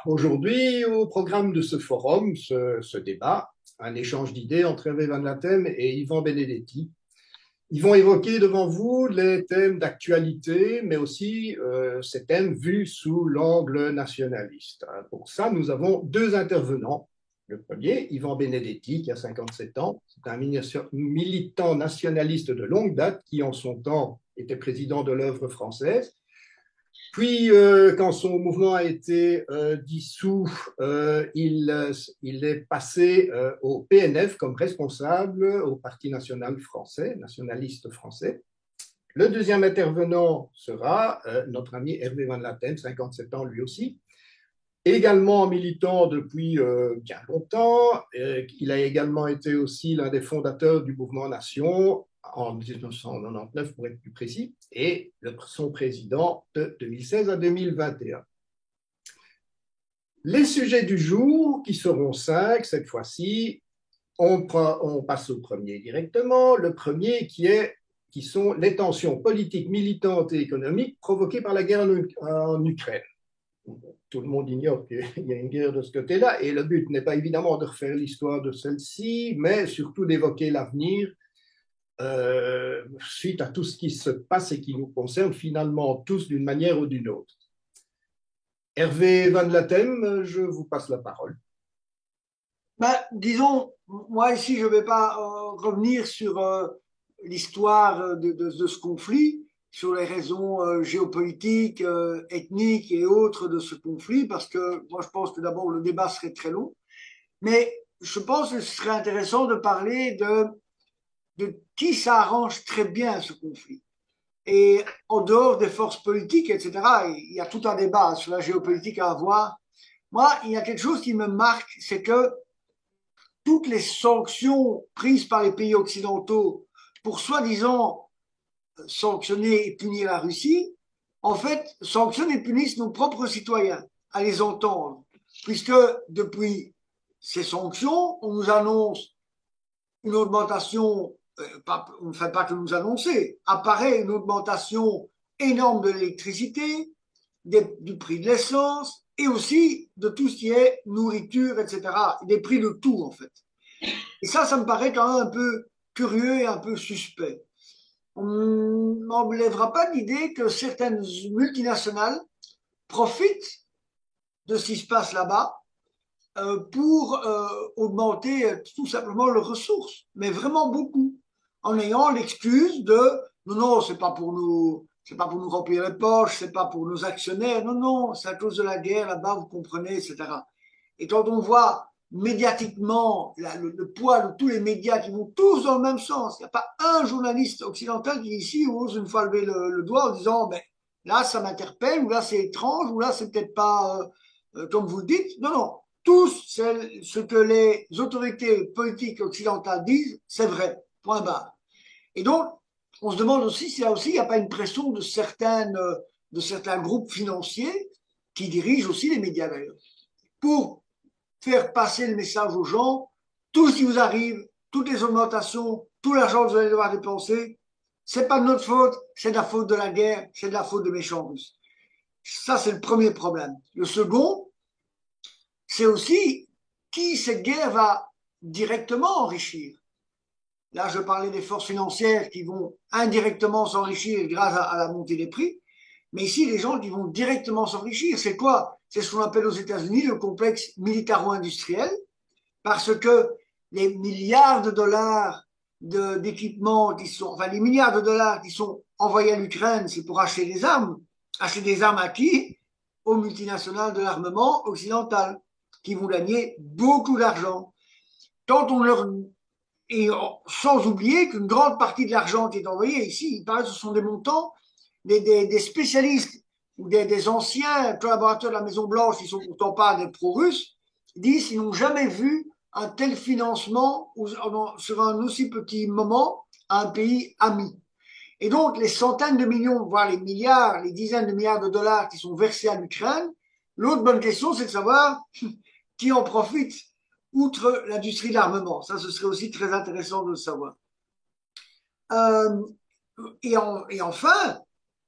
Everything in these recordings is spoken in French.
Aujourd'hui, au programme de ce forum, ce débat, un échange d'idées entre Hervé Van Latem et Yvan Benedetti. Ils vont évoquer devant vous les thèmes d'actualité, mais aussi ces thèmes vus sous l'angle nationaliste. Pour ça, nous avons deux intervenants. Le premier, Yvan Benedetti, qui a 57 ans, c'est un militant nationaliste de longue date qui, en son temps, était président de l'œuvre française. Puis, quand son mouvement a été dissous, il est passé au PNF comme responsable au Parti national français, nationaliste français. Le deuxième intervenant sera notre ami Hervé Van Latem, 57 ans lui aussi, également militant depuis bien longtemps. Il a également été aussi l'un des fondateurs du mouvement Nation en 1999 pour être plus précis, et son président de 2016 à 2021. Les sujets du jour, qui seront 5 cette fois-ci, on passe au premier directement. Le premier qui sont les tensions politiques, militantes et économiques provoquées par la guerre en Ukraine. Tout le monde ignore qu'il y a une guerre de ce côté-là, et le but n'est pas évidemment de refaire l'histoire de celle-ci, mais surtout d'évoquer l'avenir suite à tout ce qui se passe et qui nous concerne finalement tous d'une manière ou d'une autre. Hervé Van Latem, je vous passe la parole. Disons, moi ici, je ne vais pas revenir sur l'histoire de ce conflit, sur les raisons géopolitiques, ethniques et autres de ce conflit, parce que moi je pense que d'abord le débat serait très long, mais je pense que ce serait intéressant de parler de qui s'arrange très bien ce conflit. Et en dehors des forces politiques, etc., il y a tout un débat sur la géopolitique à avoir. Moi, il y a quelque chose qui me marque, c'est que toutes les sanctions prises par les pays occidentaux pour soi-disant sanctionner et punir la Russie, en fait, sanctionnent et punissent nos propres citoyens, à les entendre. Puisque depuis ces sanctions, on nous annonce une augmentation, on ne fait pas que nous annoncer, apparaît une augmentation énorme de l'électricité, du prix de l'essence et aussi de tout ce qui est nourriture, etc. Des prix de tout, en fait. Et ça me paraît quand même un peu curieux et un peu suspect. On n'enlèvera pas l'idée que certaines multinationales profitent de ce qui se passe là-bas pour augmenter tout simplement leurs ressources, mais vraiment beaucoup, en ayant l'excuse de non, non, c'est pas pour nous remplir les poches, c'est pas pour nos actionnaires, non, non, c'est à cause de la guerre là-bas, vous comprenez, etc. Et quand on voit médiatiquement le poids de tous les médias qui vont tous dans le même sens, il n'y a pas un journaliste occidental qui ici ose une fois lever le doigt en disant ben, là ça m'interpelle, ou là c'est étrange, ou là c'est peut-être pas comme vous le dites. Non, non, tout ce que les autorités politiques occidentales disent, c'est vrai, point barre. Et donc, on se demande aussi si là aussi il n'y a pas une pression de certains groupes financiers qui dirigent aussi les médias d'ailleurs, pour faire passer le message aux gens, tout ce qui vous arrive, toutes les augmentations, tout l'argent que vous allez devoir dépenser, c'est pas de notre faute, c'est de la faute de la guerre, c'est de la faute des méchants russes. Ça, c'est le premier problème. Le second, c'est aussi qui cette guerre va directement enrichir. Là, je parlais des forces financières qui vont indirectement s'enrichir grâce à la montée des prix. Mais ici, les gens qui vont directement s'enrichir, c'est quoi? C'est ce qu'on appelle aux États-Unis le complexe militaro-industriel, parce que les milliards de dollars d'équipements qui sont, enfin, les milliards de dollars qui sont envoyés à l'Ukraine, c'est pour acheter des armes. Acheter des armes à qui? Aux multinationales de l'armement occidental, qui vont gagner beaucoup d'argent. Quand on leur et sans oublier qu'une grande partie de l'argent qui est envoyé ici, il paraît que ce sont des montants, des spécialistes ou des anciens collaborateurs de la Maison-Blanche qui sont pourtant pas des pro-russes, disent qu'ils n'ont jamais vu un tel financement sur un aussi petit moment à un pays ami. Et donc, les centaines de millions, voire les milliards, les dizaines de milliards de dollars qui sont versés à l'Ukraine, l'autre bonne question, c'est de savoir qui en profite outre l'industrie de l'armement. Ça, ce serait aussi très intéressant de le savoir. Euh, et enfin,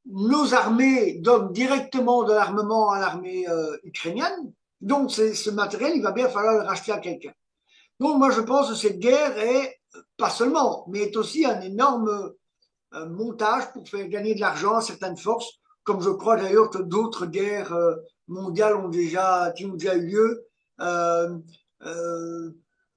nos armées donnent directement de l'armement à l'armée ukrainienne, Donc, ce matériel, il va bien falloir le racheter à quelqu'un. Donc, moi, je pense que cette guerre est, pas seulement, mais est aussi un énorme montage pour faire gagner de l'argent à certaines forces, comme je crois d'ailleurs que d'autres guerres mondiales qui ont déjà eu lieu, euh, euh,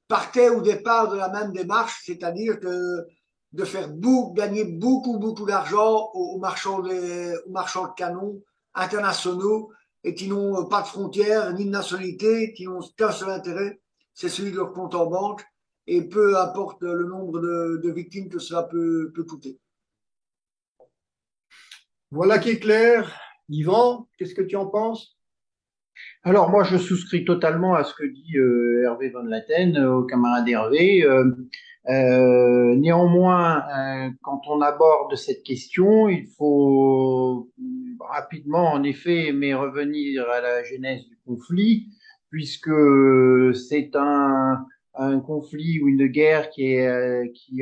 partaient au départ de la même démarche, c'est-à-dire de faire gagner beaucoup d'argent aux marchands de canons internationaux et qui n'ont pas de frontières ni de nationalité, qui n'ont qu'un seul intérêt, c'est celui de leur compte en banque, et peu importe le nombre de victimes que cela peut coûter. Voilà qui est clair. Yvan, qu'est-ce que tu en penses? Alors moi, je souscris totalement à ce que dit Hervé Van Laten, au camarade Hervé. Néanmoins, quand on aborde cette question, il faut rapidement, en effet, mais revenir à la genèse du conflit, puisque c'est un conflit ou une guerre qui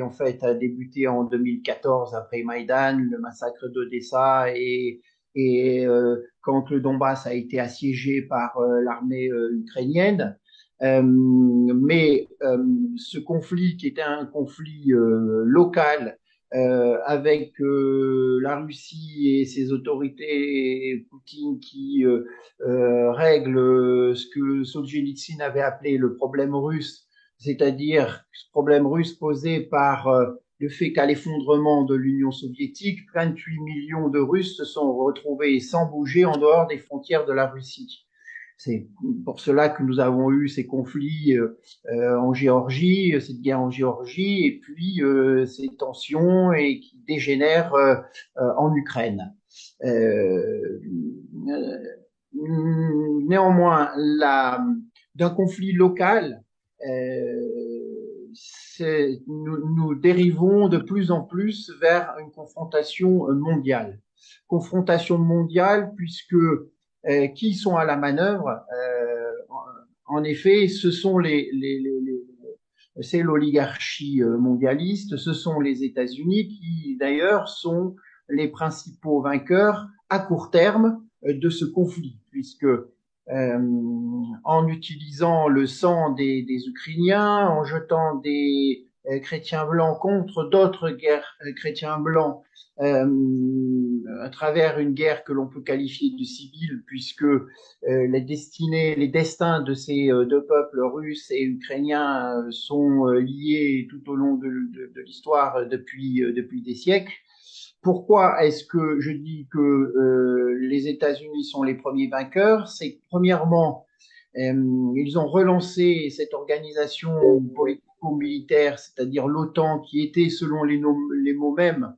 en fait a débuté en 2014 après Maïdan, le massacre d'Odessa et quand le Donbass a été assiégé par l'armée ukrainienne. Mais ce conflit, qui était un conflit local avec la Russie et ses autorités, et Poutine qui règle ce que Solzhenitsyn avait appelé le problème russe, c'est-à-dire ce problème russe posé par le fait qu'à l'effondrement de l'Union soviétique, 28 millions de Russes se sont retrouvés sans bouger en dehors des frontières de la Russie. C'est pour cela que nous avons eu ces conflits en Géorgie, cette guerre en Géorgie, et puis ces tensions et qui dégénèrent en Ukraine. Euh, Néanmoins, d'un conflit local, nous dérivons de plus en plus vers une confrontation mondiale. Confrontation mondiale puisque qui sont à la manœuvre en effet, ce sont c'est l'oligarchie mondialiste, ce sont les États-Unis qui d'ailleurs sont les principaux vainqueurs à court terme de ce conflit, puisque en utilisant le sang des Ukrainiens, en jetant des chrétiens blancs contre d'autres chrétiens blancs, à travers une guerre que l'on peut qualifier de civile, puisque les destins de ces deux peuples, russes et ukrainiens, sont liés tout au long de l'histoire depuis des siècles. Pourquoi est-ce que je dis que les États-Unis sont les premiers vainqueurs? C'est que, premièrement, ils ont relancé cette organisation politico-militaire, c'est-à-dire l'OTAN, qui était, selon les mots mêmes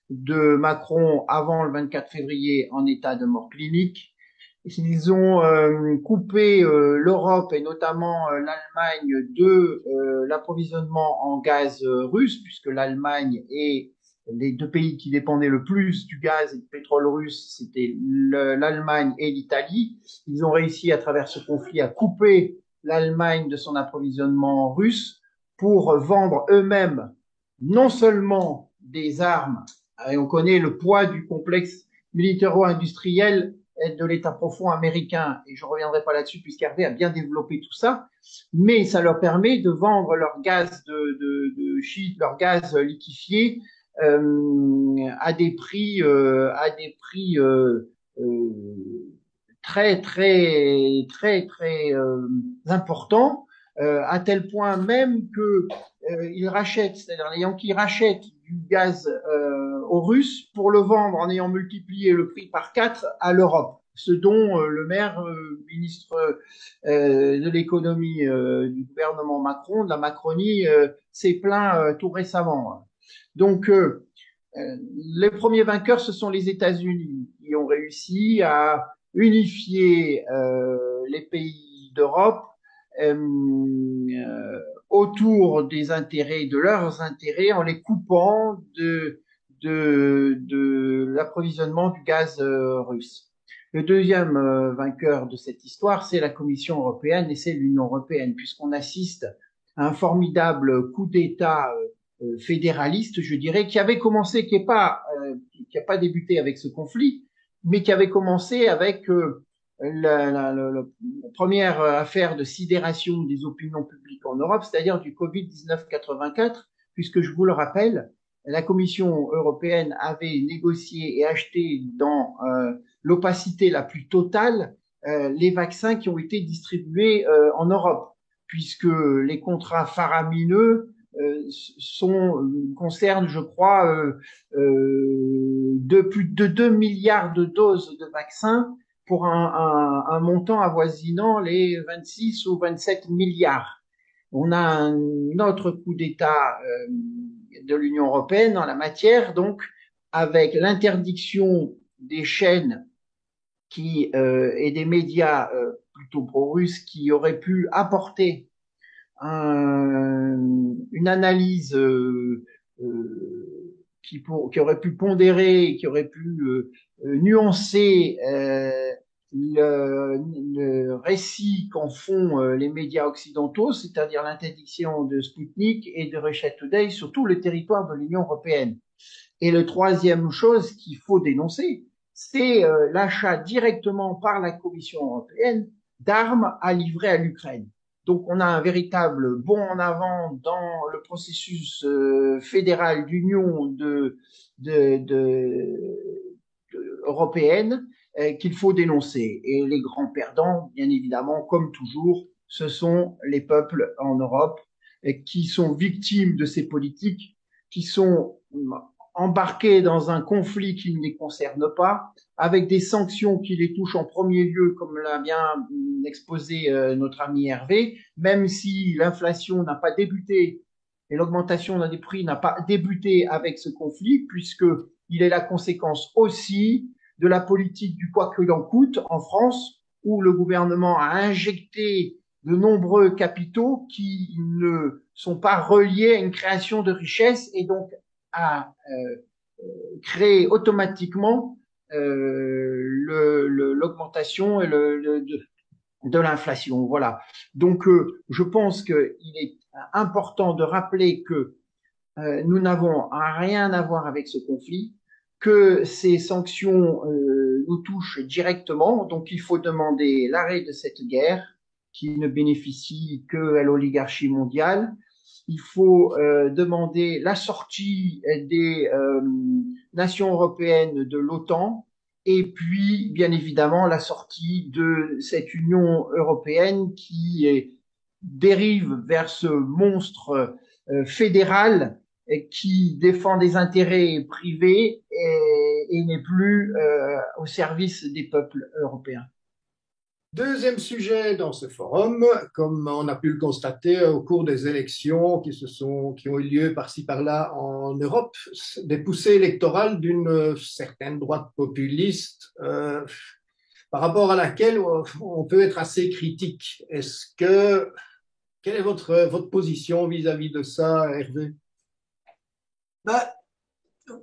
de Macron avant le 24 février, en état de mort clinique. Ils ont coupé l'Europe et notamment l'Allemagne de l'approvisionnement en gaz russe, puisque l'Allemagne et les deux pays qui dépendaient le plus du gaz et du pétrole russe, c'était l'Allemagne et l'Italie. Ils ont réussi à travers ce conflit à couper l'Allemagne de son approvisionnement russe pour vendre eux-mêmes non seulement des armes, et on connaît le poids du complexe militaro-industriel de l'État profond américain, et je ne reviendrai pas là-dessus puisqu'Hervé a bien développé tout ça, mais ça leur permet de vendre leur gaz de schiste, leur gaz liquéfié à des prix très importants, à tel point même que ils rachètent, c'est-à-dire les Yankees rachètent du gaz aux Russes pour le vendre en ayant multiplié le prix par 4 à l'Europe. Ce dont le maire, ministre de l'économie du gouvernement Macron, de la Macronie, s'est plaint tout récemment. Donc, les premiers vainqueurs, ce sont les États-Unis qui ont réussi à unifier les pays d'Europe autour des intérêts, de leurs intérêts, en les coupant de l'approvisionnement du gaz russe. Le deuxième vainqueur de cette histoire, c'est la Commission européenne et c'est l'Union européenne, puisqu'on assiste à un formidable coup d'État fédéraliste, je dirais, qui avait commencé, qui n'a pas débuté avec ce conflit, mais qui avait commencé avec la première affaire de sidération des opinions publiques en Europe, c'est-à-dire du Covid-19 84, puisque je vous le rappelle, la Commission européenne avait négocié et acheté dans l'opacité la plus totale les vaccins qui ont été distribués en Europe, puisque les contrats faramineux concernent, je crois, plus de 2 milliards de doses de vaccins pour un montant avoisinant les 26 ou 27 milliards. On a un autre coup d'État de l'Union européenne en la matière, donc avec l'interdiction des chaînes et des médias plutôt pro-russes qui auraient pu apporter une analyse qui aurait pu pondérer, qui aurait pu nuancer le récit qu'en font les médias occidentaux, c'est-à-dire l'interdiction de Sputnik et de Russia Today sur tout le territoire de l'Union européenne. Et la troisième chose qu'il faut dénoncer, c'est l'achat directement par la Commission européenne d'armes à livrer à l'Ukraine. Donc on a un véritable bond en avant dans le processus fédéral d'union européenne qu'il faut dénoncer. Et les grands perdants, bien évidemment, comme toujours, ce sont les peuples en Europe qui sont victimes de ces politiques, qui sont embarqués dans un conflit qui ne les concerne pas, avec des sanctions qui les touchent en premier lieu, comme l'a bien exposé notre ami Hervé, même si l'inflation n'a pas débuté et l'augmentation des prix n'a pas débuté avec ce conflit, puisqu'il est la conséquence aussi de la politique du quoi qu'il en coûte en France, où le gouvernement a injecté de nombreux capitaux qui ne sont pas reliés à une création de richesse et donc à créer automatiquement l'augmentation et de l'inflation. Voilà. Donc, je pense qu'il est important de rappeler que nous n'avons rien à voir avec ce conflit, que ces sanctions nous touchent directement. Donc, il faut demander l'arrêt de cette guerre qui ne bénéficie qu'à l'oligarchie mondiale. Il faut demander la sortie des nations européennes de l'OTAN et puis, bien évidemment, la sortie de cette Union européenne qui dérive vers ce monstre fédéral qui défend des intérêts privés et n'est plus au service des peuples européens. Deuxième sujet dans ce forum, comme on a pu le constater au cours des élections qui ont eu lieu par-ci par-là en Europe, des poussées électorales d'une certaine droite populiste par rapport à laquelle on peut être assez critique. Quelle est votre position vis-à-vis de ça, Hervé?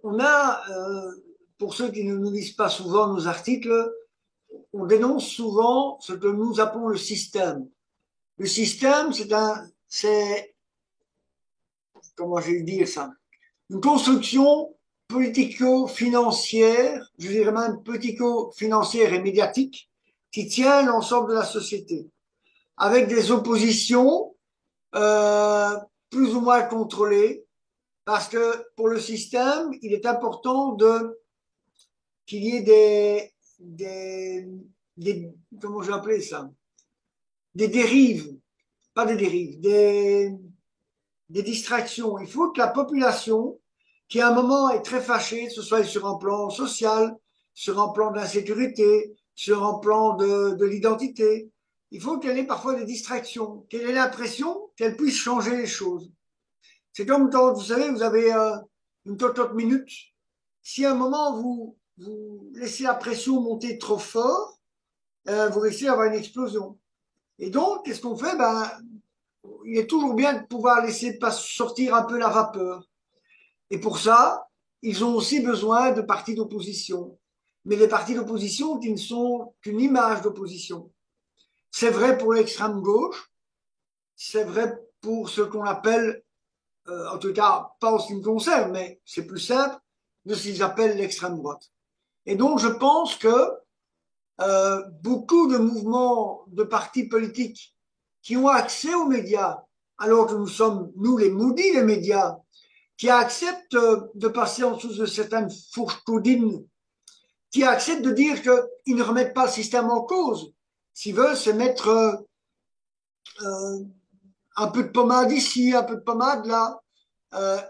On a, pour ceux qui ne nous lisent pas souvent nos articles, on dénonce souvent ce que nous appelons le système. Le système, comment je vais dire ça, une construction politico-financière, je dirais même politico-financière et médiatique, qui tient l'ensemble de la société, avec des oppositions plus ou moins contrôlées, parce que pour le système, il est important qu'il y ait comment j'ai appelé ça, des dérives, pas des dérives, des distractions. Il faut que la population, qui à un moment est très fâchée, que ce soit sur un plan social, sur un plan d'insécurité, sur un plan de l'identité, il faut qu'elle ait parfois des distractions, qu'elle ait l'impression qu'elle puisse changer les choses. C'est comme quand, vous savez, vous avez une totote minute. Si à un moment vous laissez la pression monter trop fort, vous risquez d'avoir une explosion. Et donc, qu'est-ce qu'on fait? Il est toujours bien de pouvoir laisser sortir un peu la vapeur. Et pour ça, ils ont aussi besoin de partis d'opposition. Mais des partis d'opposition qui ne sont qu'une image d'opposition. C'est vrai pour l'extrême gauche, c'est vrai pour ce qu'on appelle, en tout cas, pas en ce qui me concerne, mais c'est plus simple, de ce qu'ils appellent l'extrême droite. Et donc, je pense que beaucoup de mouvements de partis politiques qui ont accès aux médias, alors que nous sommes, nous les maudits des médias, qui acceptent de passer en dessous de certaines fourches codines, qui acceptent de dire qu'ils ne remettent pas le système en cause. S'ils veulent se mettre un peu de pommade ici, un peu de pommade là,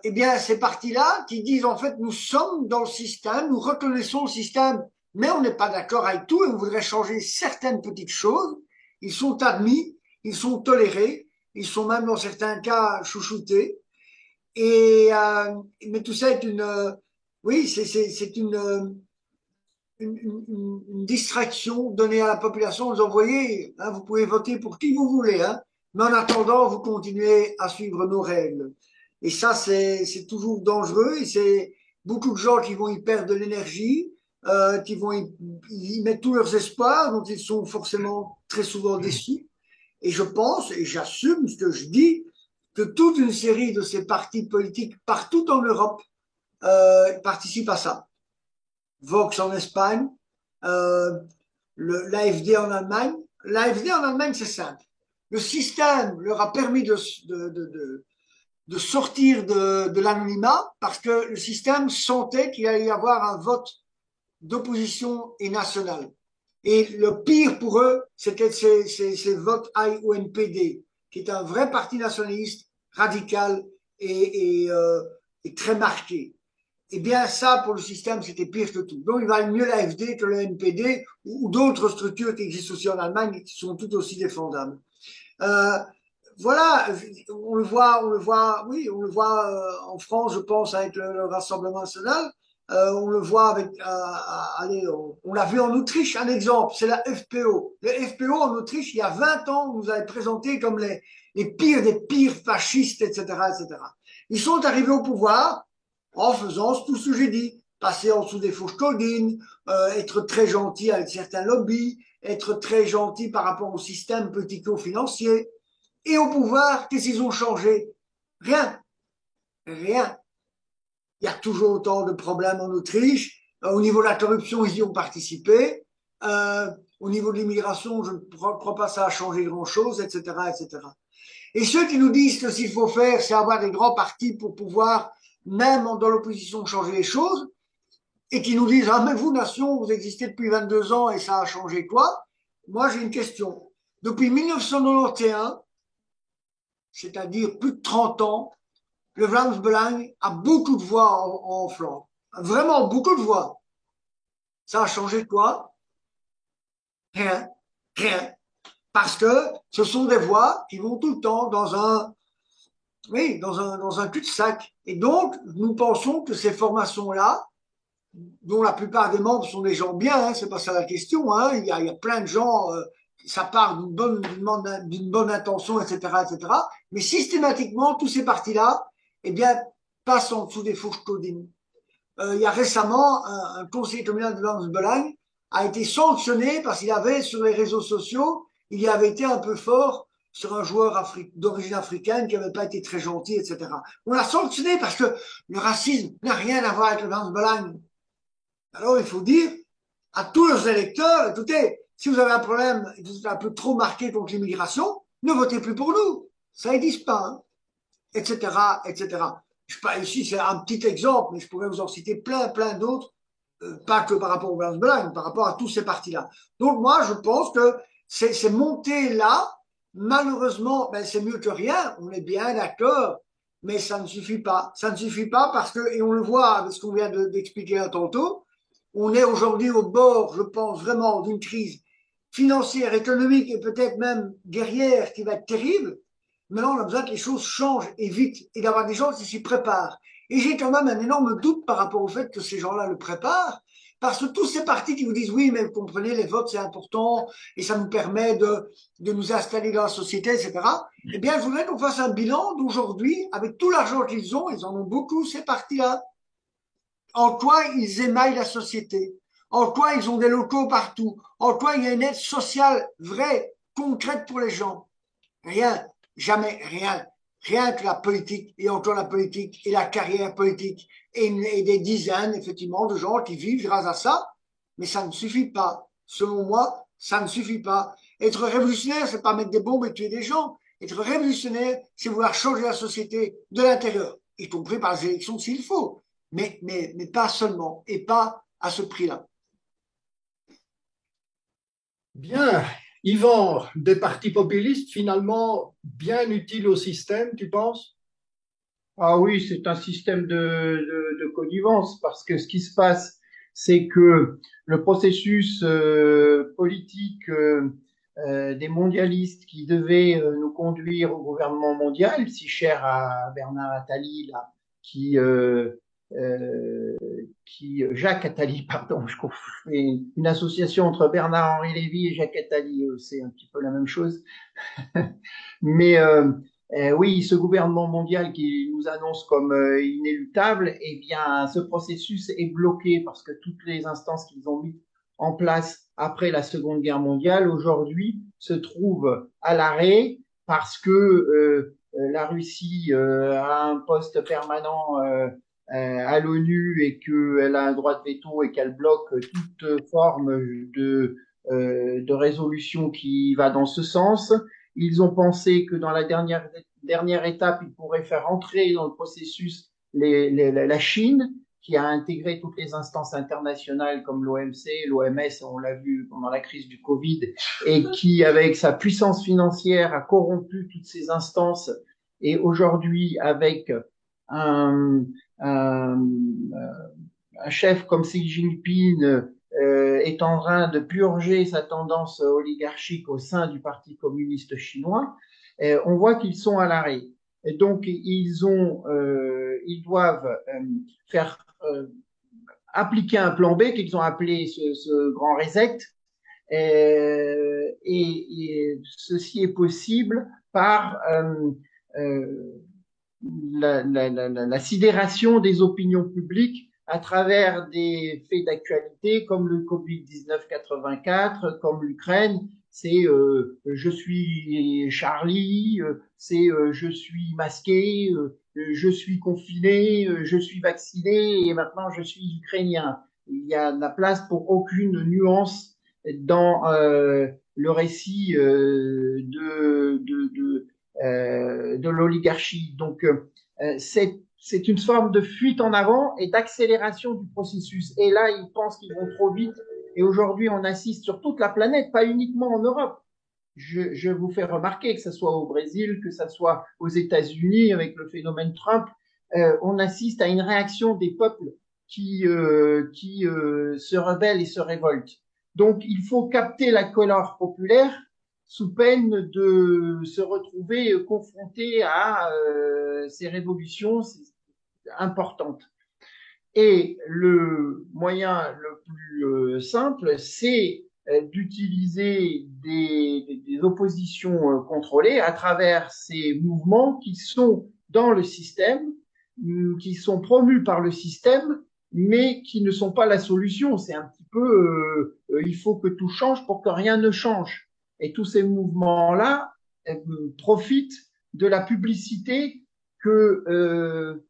eh bien, ces partis-là qui disent en fait nous sommes dans le système, nous reconnaissons le système, mais on n'est pas d'accord avec tout et on voudrait changer certaines petites choses. Ils sont admis, ils sont tolérés, ils sont même dans certains cas chouchoutés. Et mais tout ça est oui, c'est une distraction donnée à la population. Vous envoyez, hein, vous pouvez voter pour qui vous voulez, hein, mais en attendant, vous continuez à suivre nos règles. Et ça, c'est toujours dangereux. Et c'est beaucoup de gens qui vont y perdre de l'énergie, qui vont y mettre tous leurs espoirs, dont ils sont forcément très souvent déçus. Et je pense, et j'assume ce que je dis, que toute une série de ces partis politiques partout en Europe participent à ça. Vox en Espagne, l'AfD en Allemagne. L'AfD en Allemagne, c'est simple. Le système leur a permis de sortir de l'anonymat parce que le système sentait qu'il allait y avoir un vote d'opposition et national. Et le pire pour eux, c'était ces votes aillent au NPD, qui est un vrai parti nationaliste, radical et très marqué. Eh bien, ça, pour le système, c'était pire que tout. Donc, il valait mieux l'AfD que le NPD ou d'autres structures qui existent aussi en Allemagne et qui sont tout aussi défendables. Voilà, on le voit, oui, on le voit en France, je pense, avec le Rassemblement national. On le voit avec, allez, on l'a vu en Autriche, un exemple, c'est la FPO. Le FPO en Autriche, il y a 20 ans, on nous avait présenté comme les pires des pires fascistes, etc., etc. Ils sont arrivés au pouvoir en faisant tout ce que j'ai dit, passer en dessous des fourches codines, être très gentil avec certains lobbies, être très gentil par rapport au système politico-financier. Et au pouvoir, qu'est-ce qu'ils ont changé? Rien. Rien. Il y a toujours autant de problèmes en Autriche. Au niveau de la corruption, ils y ont participé. Au niveau de l'immigration, je ne crois pas que ça a changé grand-chose, etc., etc. Et ceux qui nous disent que s'il faut faire, c'est avoir des grands partis pour pouvoir, même dans l'opposition, changer les choses, et qui nous disent, ah, mais vous, nation, vous existez depuis 22 ans et ça a changé quoi? Moi, j'ai une question. Depuis 1991, c'est-à-dire plus de 30 ans, le Vlaams Belang a beaucoup de voix en Flandre. Vraiment beaucoup de voix. Ça a changé quoi? Rien. Rien. Parce que ce sont des voix qui vont tout le temps oui, dans un cul-de-sac. Et donc, nous pensons que ces formations-là, dont la plupart des membres sont des gens bien, hein, c'est pas ça la question, hein, il y a plein de gens, ça part d'une bonne intention, etc., etc. Mais systématiquement, tous ces partis-là, eh bien, passent en dessous des fourches codines. Il y a récemment un conseiller communal de Vlaams Belang a été sanctionné parce qu'il avait sur les réseaux sociaux, il y avait été un peu fort sur un joueur d'origine africaine qui n'avait pas été très gentil, etc. On l'a sanctionné parce que le racisme n'a rien à voir avec le Vlaams Belang. Alors il faut dire à tous leurs électeurs, écoutez, si vous avez un problème et que vous êtes un peu trop marqué contre l'immigration, ne votez plus pour nous. Ça n'existe pas, hein, etc., etc. Je sais pas, ici, c'est un petit exemple, mais je pourrais vous en citer plein d'autres, pas que par rapport au Vlaams Belang, mais par rapport à tous ces partis-là. Donc moi, je pense que ces montées-là, malheureusement, ben, c'est mieux que rien, on est bien d'accord, mais ça ne suffit pas. Ça ne suffit pas parce que, et on le voit avec ce qu'on vient d'expliquer là tantôt, on est aujourd'hui au bord, je pense vraiment, d'une crise financière, économique et peut-être même guerrière qui va être terrible. Maintenant, on a besoin que les choses changent et vite et d'avoir des gens qui s'y préparent. Et j'ai quand même un énorme doute par rapport au fait que ces gens-là le préparent, parce que tous ces partis qui vous disent oui, mais vous comprenez, les votes c'est important et ça nous permet de nous installer dans la société, etc. Eh bien, je voudrais qu'on fasse un bilan d'aujourd'hui avec tout l'argent qu'ils en ont beaucoup, ces partis-là. En quoi ils émaillent la société, en quoi ils ont des locaux partout, en quoi il y a une aide sociale vraie, concrète pour les gens. Rien, jamais rien. Rien que la politique, et encore la politique, et la carrière politique, et des dizaines, effectivement, de gens qui vivent grâce à ça, mais ça ne suffit pas. selon moi, ça ne suffit pas. Être révolutionnaire, c'est pas mettre des bombes et tuer des gens. Être révolutionnaire, c'est vouloir changer la société de l'intérieur, y compris par les élections s'il faut, mais pas seulement, et pas à ce prix-là. Bien. Yvan, des partis populistes finalement bien utiles au système, tu penses? Ah oui, c'est un système de connivence parce que ce qui se passe, c'est que le processus politique des mondialistes qui devait nous conduire au gouvernement mondial, si cher à Bernard Attali, là, qui, euh, euh, Jacques Attali, pardon, je fais une association entre Bernard-Henri Lévy et Jacques Attali, c'est un petit peu la même chose. Mais oui, ce gouvernement mondial qui nous annonce comme inéluctable, eh bien, ce processus est bloqué parce que toutes les instances qu'ils ont mises en place après la Seconde Guerre mondiale, aujourd'hui, se trouvent à l'arrêt parce que la Russie a un poste permanent à l'ONU et qu'elle a un droit de veto et qu'elle bloque toute forme de résolution qui va dans ce sens. Ils ont pensé que dans la dernière étape, ils pourraient faire entrer dans le processus la Chine, qui a intégré toutes les instances internationales comme l'OMC, l'OMS, on l'a vu pendant la crise du Covid, et qui, avec sa puissance financière, a corrompu toutes ces instances. Et aujourd'hui, avec un, un, un chef comme Xi Jinping est en train de purger sa tendance oligarchique au sein du Parti communiste chinois, on voit qu'ils sont à l'arrêt. Et donc, ils doivent faire appliquer un plan B qu'ils ont appelé ce grand reset. Et ceci est possible par la sidération des opinions publiques à travers des faits d'actualité comme le Covid-19 84, comme l'Ukraine, c'est je suis Charlie, c'est je suis masqué, je suis confiné, je suis vacciné et maintenant je suis ukrainien. Il y a de la place pour aucune nuance dans le récit de l'oligarchie. Donc, c'est une forme de fuite en avant et d'accélération du processus. Et là, ils pensent qu'ils vont trop vite. Et aujourd'hui, on assiste sur toute la planète, pas uniquement en Europe. Je vous fais remarquer que ce soit au Brésil, que ce soit aux États-Unis avec le phénomène Trump, on assiste à une réaction des peuples qui se rebellent et se révoltent. Donc, il faut capter la colère populaire sous peine de se retrouver confronté à ces révolutions importantes. Et le moyen le plus simple, c'est d'utiliser des oppositions contrôlées à travers ces mouvements qui sont dans le système, qui sont promus par le système, mais qui ne sont pas la solution. C'est un petit peu, il faut que tout change pour que rien ne change. Et tous ces mouvements-là profitent de la publicité que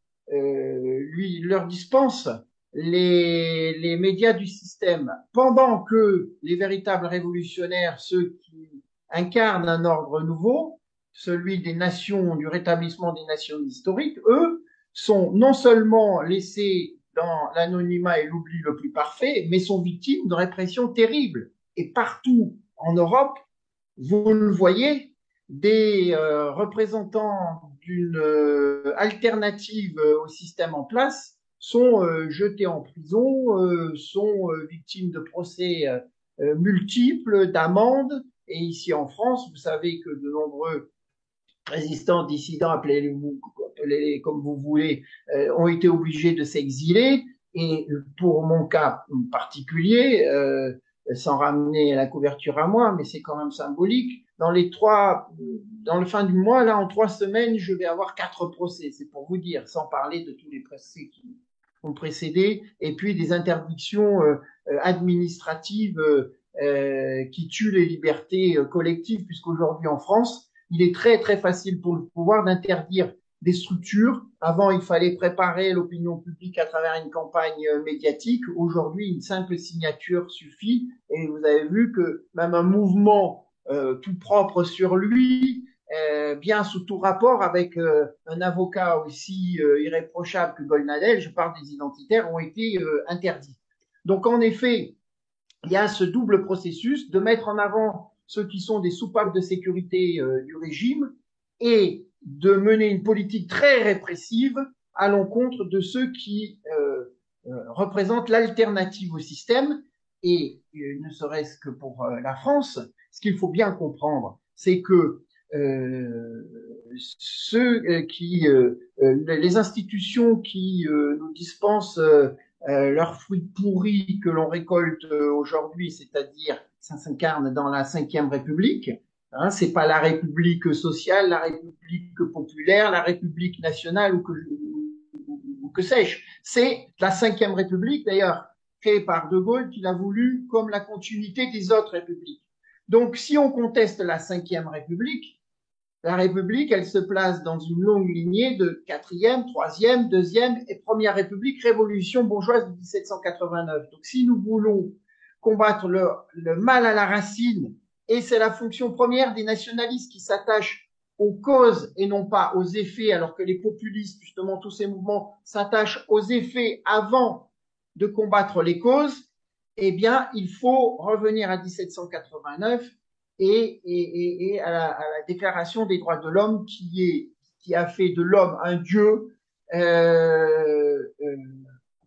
leur dispensent les médias du système, pendant que les véritables révolutionnaires, ceux qui incarnent un ordre nouveau, celui des nations, du rétablissement des nations historiques, eux, sont non seulement laissés dans l'anonymat et l'oubli le plus parfait, mais sont victimes de répression terrible. Et partout en Europe, vous le voyez, des représentants d'une alternative au système en place sont jetés en prison, sont victimes de procès multiples, d'amendes. Et ici en France, vous savez que de nombreux résistants, dissidents, appelez-les comme vous voulez, ont été obligés de s'exiler. Et pour mon cas particulier, sans ramener la couverture à moi, mais c'est quand même symbolique, dans le fin du mois, là, en 3 semaines, je vais avoir 4 procès. C'est pour vous dire, sans parler de tous les procès qui ont précédé, et puis des interdictions administratives qui tuent les libertés collectives, puisqu'aujourd'hui en France, il est très très facile pour le pouvoir d'interdire des structures. Avant, il fallait préparer l'opinion publique à travers une campagne médiatique. Aujourd'hui, une simple signature suffit. Et vous avez vu que même un mouvement tout propre sur lui, bien sous tout rapport avec un avocat aussi irréprochable que Golnadel, je parle des identitaires, ont été interdits. Donc en effet, il y a ce double processus de mettre en avant ceux qui sont des soupapes de sécurité du régime et de mener une politique très répressive à l'encontre de ceux qui représentent l'alternative au système. Et ne serait-ce que pour la France, ce qu'il faut bien comprendre, c'est que les institutions qui nous dispensent leurs fruits pourris que l'on récolte aujourd'hui, c'est-à-dire ça s'incarne dans la Ve République. Hein, c'est pas la République sociale, la République populaire, la République nationale ou que sais-je. C'est la Ve République, d'ailleurs, créée par De Gaulle, qu'il a voulu comme la continuité des autres républiques. Donc, si on conteste la Ve République, la République, elle se place dans une longue lignée de 4e, 3e, 2e et 1re République, révolution bourgeoise de 1789. Donc, si nous voulons combattre le mal à la racine, et c'est la fonction première des nationalistes qui s'attachent aux causes et non pas aux effets, alors que les populistes, justement, tous ces mouvements s'attachent aux effets avant de combattre les causes, eh bien, il faut revenir à 1789 et à la Déclaration des droits de l'homme qui a fait de l'homme un dieu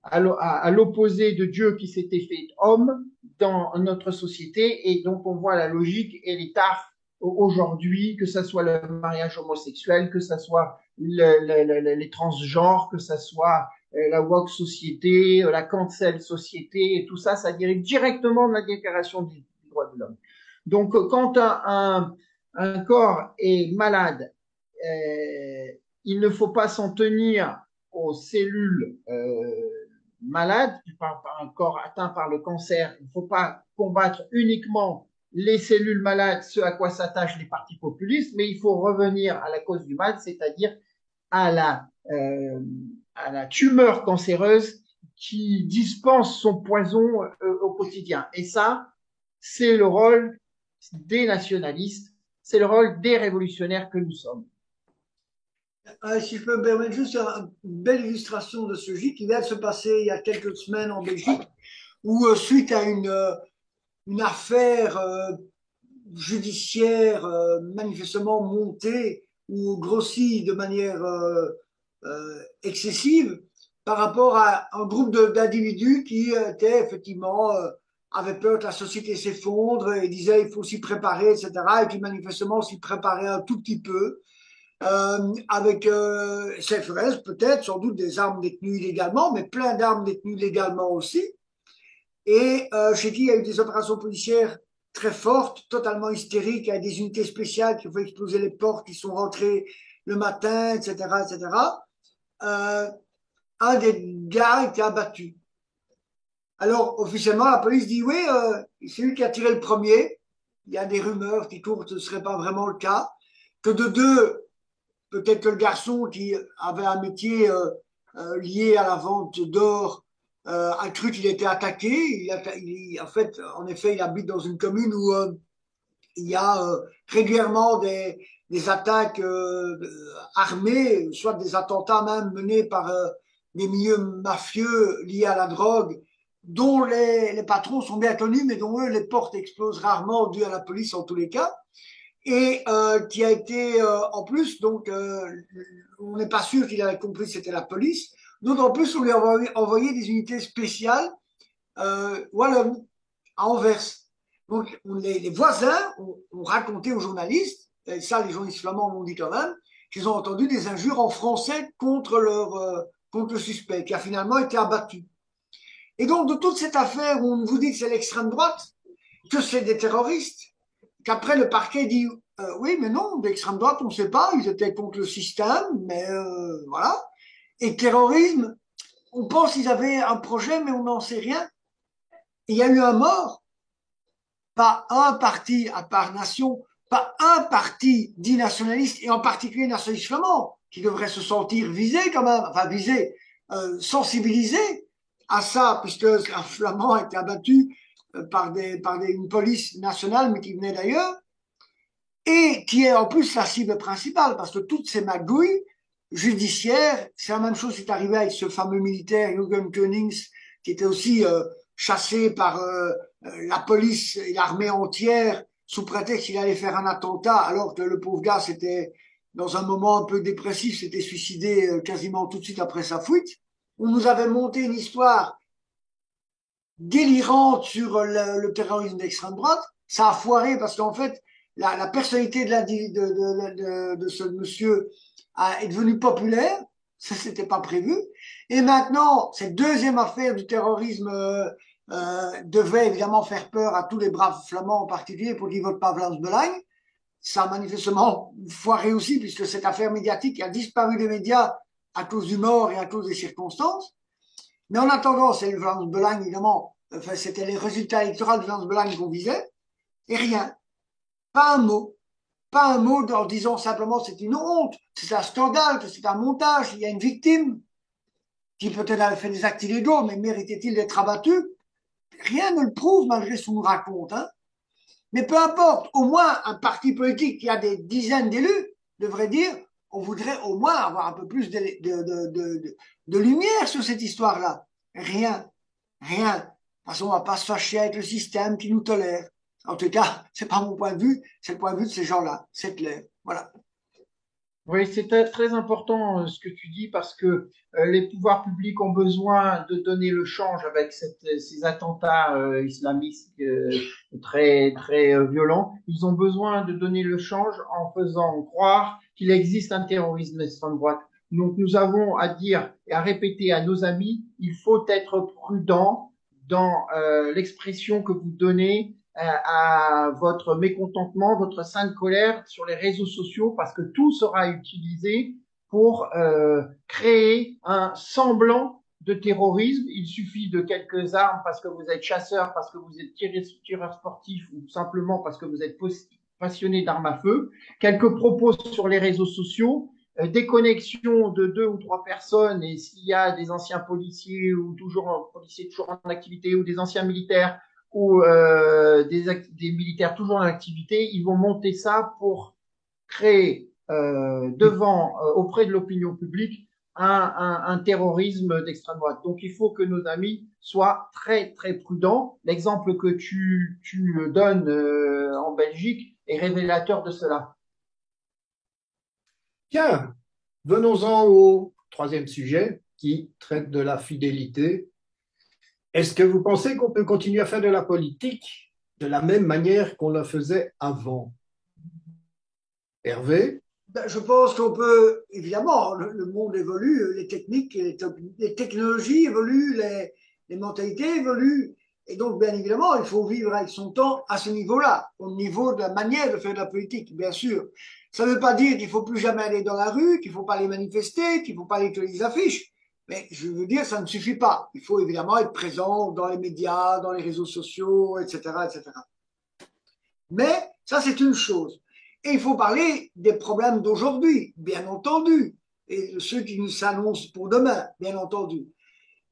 à l'opposé de Dieu qui s'était fait homme dans notre société. Et donc on voit la logique et les tares aujourd'hui, que ça soit le mariage homosexuel, que ça soit les transgenres, que ça soit la woke société, la cancel société, et tout ça, ça dérive directement de la Déclaration des droits de l'homme. Donc, quand un corps est malade, il ne faut pas s'en tenir aux cellules malades, par un corps atteint par le cancer. Il ne faut pas combattre uniquement les cellules malades, ce à quoi s'attachent les partis populistes, mais il faut revenir à la cause du mal, c'est-à-dire à la tumeur cancéreuse qui dispense son poison au quotidien. Et ça, c'est le rôle des nationalistes, c'est le rôle des révolutionnaires que nous sommes. Si je peux me permettre juste une belle illustration de ce gîte qui vient de se passer il y a quelques semaines en Belgique, où suite à une affaire judiciaire manifestement montée ou grossie de manière excessive par rapport à un groupe d'individus qui étaient effectivement avaient peur que la société s'effondre et disaient il faut s'y préparer, etc. Et qui manifestement s'y préparaient un tout petit peu. Avec CFRS, peut-être, sans doute des armes détenues illégalement, mais plein d'armes détenues légalement aussi. Et chez qui il y a eu des opérations policières très fortes, totalement hystériques, avec des unités spéciales qui ont fait exploser les portes, qui sont rentrées le matin, etc., etc. Un des gars a été abattu. Alors, officiellement, la police dit oui, c'est lui qui a tiré le premier. Il y a des rumeurs qui courent que ce ne serait pas vraiment le cas. Que de deux, peut-être que le garçon qui avait un métier lié à la vente d'or a cru qu'il était attaqué. En effet, il habite dans une commune où il y a régulièrement des attaques armées, soit des attentats même menés par des milieux mafieux liés à la drogue, dont les patrons sont bien connus, mais dont eux, les portes explosent rarement, dû à la police en tous les cas. Et qui a été en plus, donc on n'est pas sûr qu'il avait compris que c'était la police. Donc en plus, on lui a envoyé des unités spéciales wallonnes à Anvers. Donc les voisins ont raconté aux journalistes, et ça les journalistes flamands l'ont dit quand même, qu'ils ont entendu des injures en français contre le suspect, qui a finalement été abattu. Et donc de toute cette affaire où on vous dit que c'est l'extrême droite, que c'est des terroristes, qu'après le parquet dit oui, mais non, d'extrême droite, on ne sait pas, ils étaient contre le système, mais voilà. Et terrorisme, on pense qu'ils avaient un projet, mais on n'en sait rien. Et il y a eu un mort, pas un parti à part nation, pas un parti dit nationaliste, et en particulier nationaliste flamand, qui devrait se sentir visé quand même, enfin visé, sensibilisé à ça, puisque un flamand a été abattu une police nationale, mais qui venait d'ailleurs, et qui est en plus la cible principale, parce que toutes ces magouilles judiciaires, c'est la même chose qui est arrivé avec ce fameux militaire, Jürgen Konings, qui était aussi chassé par la police et l'armée entière sous prétexte qu'il allait faire un attentat, alors que le pauvre gars, c'était dans un moment un peu dépressif, s'était suicidé quasiment tout de suite après sa fuite. On nous avait monté une histoire délirante sur le terrorisme d'extrême droite. Ça a foiré parce qu'en fait, la personnalité de ce monsieur est devenue populaire. Ça, c'était pas prévu. Et maintenant, cette deuxième affaire du terrorisme devait évidemment faire peur à tous les braves flamands en particulier pour qu'ils votent pas Vlaams Belang. Ça a manifestement foiré aussi puisque cette affaire médiatique a disparu des médias à cause du mort et à cause des circonstances. Mais en attendant, c'est le Vlaams Belang, évidemment, enfin, c'était les résultats électoraux de Vlaams Belang qu'on visait, et rien. Pas un mot. Pas un mot en disant simplement c'est une honte, c'est un scandale, que c'est un montage, il y a une victime qui peut-être avait fait des actes illégaux, mais méritait-il d'être abattu? Rien ne le prouve malgré ce qu'on nous raconte. Hein. Mais peu importe, au moins un parti politique qui a des dizaines d'élus devrait dire on voudrait au moins avoir un peu plus de lumière sur cette histoire-là. Rien, rien. De toute façon, on va pas se fâcher avec le système qui nous tolère. En tout cas, c'est pas mon point de vue, c'est le point de vue de ces gens-là. C'est clair. Voilà. Oui, c'est très important ce que tu dis parce que les pouvoirs publics ont besoin de donner le change avec ces attentats islamistes très violents. Ils ont besoin de donner le change en faisant croire qu'il existe un terrorisme d'extrême droite. Donc nous avons à dire et à répéter à nos amis, il faut être prudent dans l'expression que vous donnez à votre mécontentement, votre sainte colère sur les réseaux sociaux, parce que tout sera utilisé pour créer un semblant de terrorisme. Il suffit de quelques armes parce que vous êtes chasseur, parce que vous êtes tireur sportif ou simplement parce que vous êtes passionné d'armes à feu. Quelques propos sur les réseaux sociaux, déconnexion de 2 ou 3 personnes, et s'il y a des anciens policiers ou toujours en activité ou des anciens militaires ou des militaires toujours en activité, ils vont monter ça pour créer auprès de l'opinion publique un terrorisme d'extrême droite. Donc il faut que nos amis soient très très prudents. L'exemple que tu donnes en Belgique est révélateur de cela. Tiens, venons-en au troisième sujet qui traite de la fidélité. Est-ce que vous pensez qu'on peut continuer à faire de la politique de la même manière qu'on la faisait avant? Hervé? Je pense qu'on peut, évidemment, le monde évolue, les techniques, les technologies évoluent, les mentalités évoluent. Et donc, bien évidemment, il faut vivre avec son temps à ce niveau-là, au niveau de la manière de faire de la politique, bien sûr. Ça ne veut pas dire qu'il faut plus jamais aller dans la rue, qu'il faut pas aller manifester, qu'il faut pas aller coller les affiches. Mais je veux dire, ça ne suffit pas. Il faut évidemment être présent dans les médias, dans les réseaux sociaux, etc., etc. Mais ça, c'est une chose. Et il faut parler des problèmes d'aujourd'hui, bien entendu, et ceux qui nous s'annoncent pour demain, bien entendu.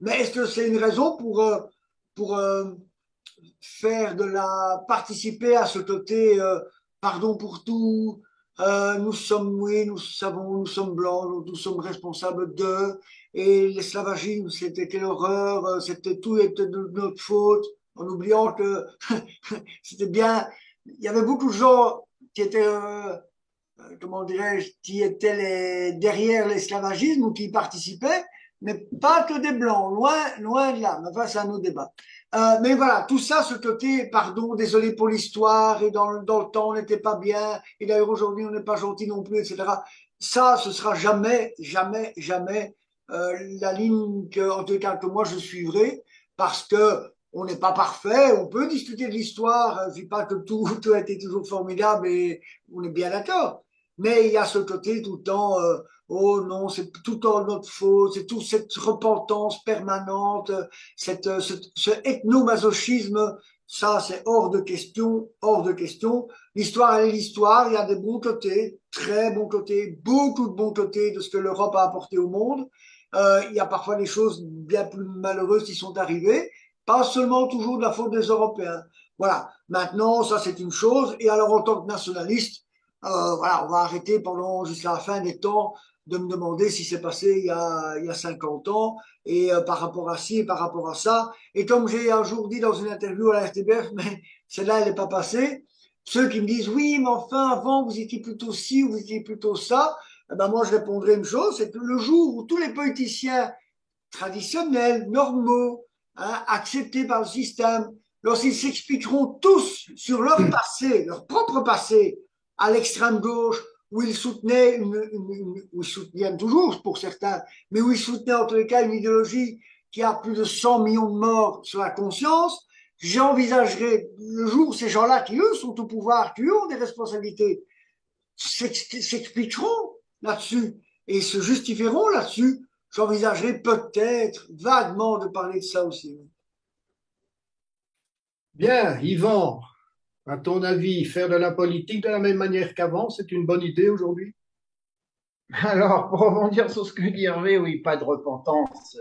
Mais est-ce que c'est une raison pour faire participer à ce côté pardon pour tout, nous savons, nous sommes blancs, nous sommes responsables d'eux, et l'esclavagisme, c'était quelle horreur, tout était de notre faute, en oubliant que c'était bien, il y avait beaucoup de gens qui étaient, comment dirais-je, qui étaient derrière l'esclavagisme ou qui y participaient, mais pas que des blancs, loin de là. Mais enfin, c'est un autre débat. Mais voilà, tout ça, ce côté, pardon, désolé pour l'histoire, et dans le temps, on n'était pas bien, et d'ailleurs aujourd'hui, on n'est pas gentil non plus, etc. Ça, ce sera jamais, jamais, jamais la ligne en tout cas, que moi je suivrai, parce que on n'est pas parfait, on peut discuter de l'histoire, je dis pas que tout a été toujours formidable et on est bien d'accord. Mais il y a ce côté tout le temps, oh non, c'est tout en notre faute, c'est toute cette repentance permanente, ce ethnomasochisme, ça c'est hors de question, hors de question. L'histoire, elle est l'histoire, il y a des bons côtés, très bons côtés, beaucoup de bons côtés de ce que l'Europe a apporté au monde. Il y a parfois des choses bien plus malheureuses qui sont arrivées, pas seulement toujours de la faute des Européens. Voilà. Maintenant, ça c'est une chose. Et alors, en tant que nationaliste, voilà, on va arrêter pendant jusqu'à la fin des temps de me demander si c'est passé il y a 50 ans et par rapport à ci et par rapport à ça. Et comme j'ai un jour dit dans une interview à la RTBF, mais celle-là, elle n'est pas passée, ceux qui me disent oui, mais enfin, avant, vous étiez plutôt ci ou vous étiez plutôt ça, eh ben moi, je répondrai une chose, c'est que le jour où tous les politiciens traditionnels, normaux, hein, acceptés par le système, lorsqu'ils s'expliqueront tous sur leur passé, leur propre passé, à l'extrême gauche, où ils soutenaient où ils soutiennent toujours pour certains, mais où ils soutenaient en tous les cas une idéologie qui a plus de 100 millions de morts sur la conscience, j'envisagerais le jour où ces gens-là, qui eux sont au pouvoir, qui eux ont des responsabilités, s'expliqueront là-dessus et se justifieront là-dessus, j'envisagerais peut-être vaguement de parler de ça aussi. Bien, Yvan, à ton avis, faire de la politique de la même manière qu'avant, c'est une bonne idée aujourd'hui? Alors, pour rebondir sur ce que dit Hervé, oui, pas de repentance,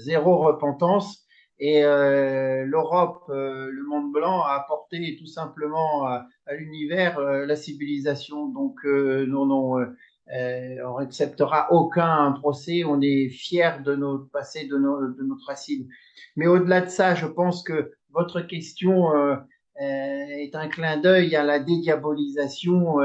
zéro repentance. Et l'Europe, le monde blanc, a apporté tout simplement à l'univers la civilisation. Donc, non, non, on n'acceptera aucun procès. On est fiers de notre passé, de notre racine. Mais au-delà de ça, je pense que votre question est un clin d'œil à la dédiabolisation.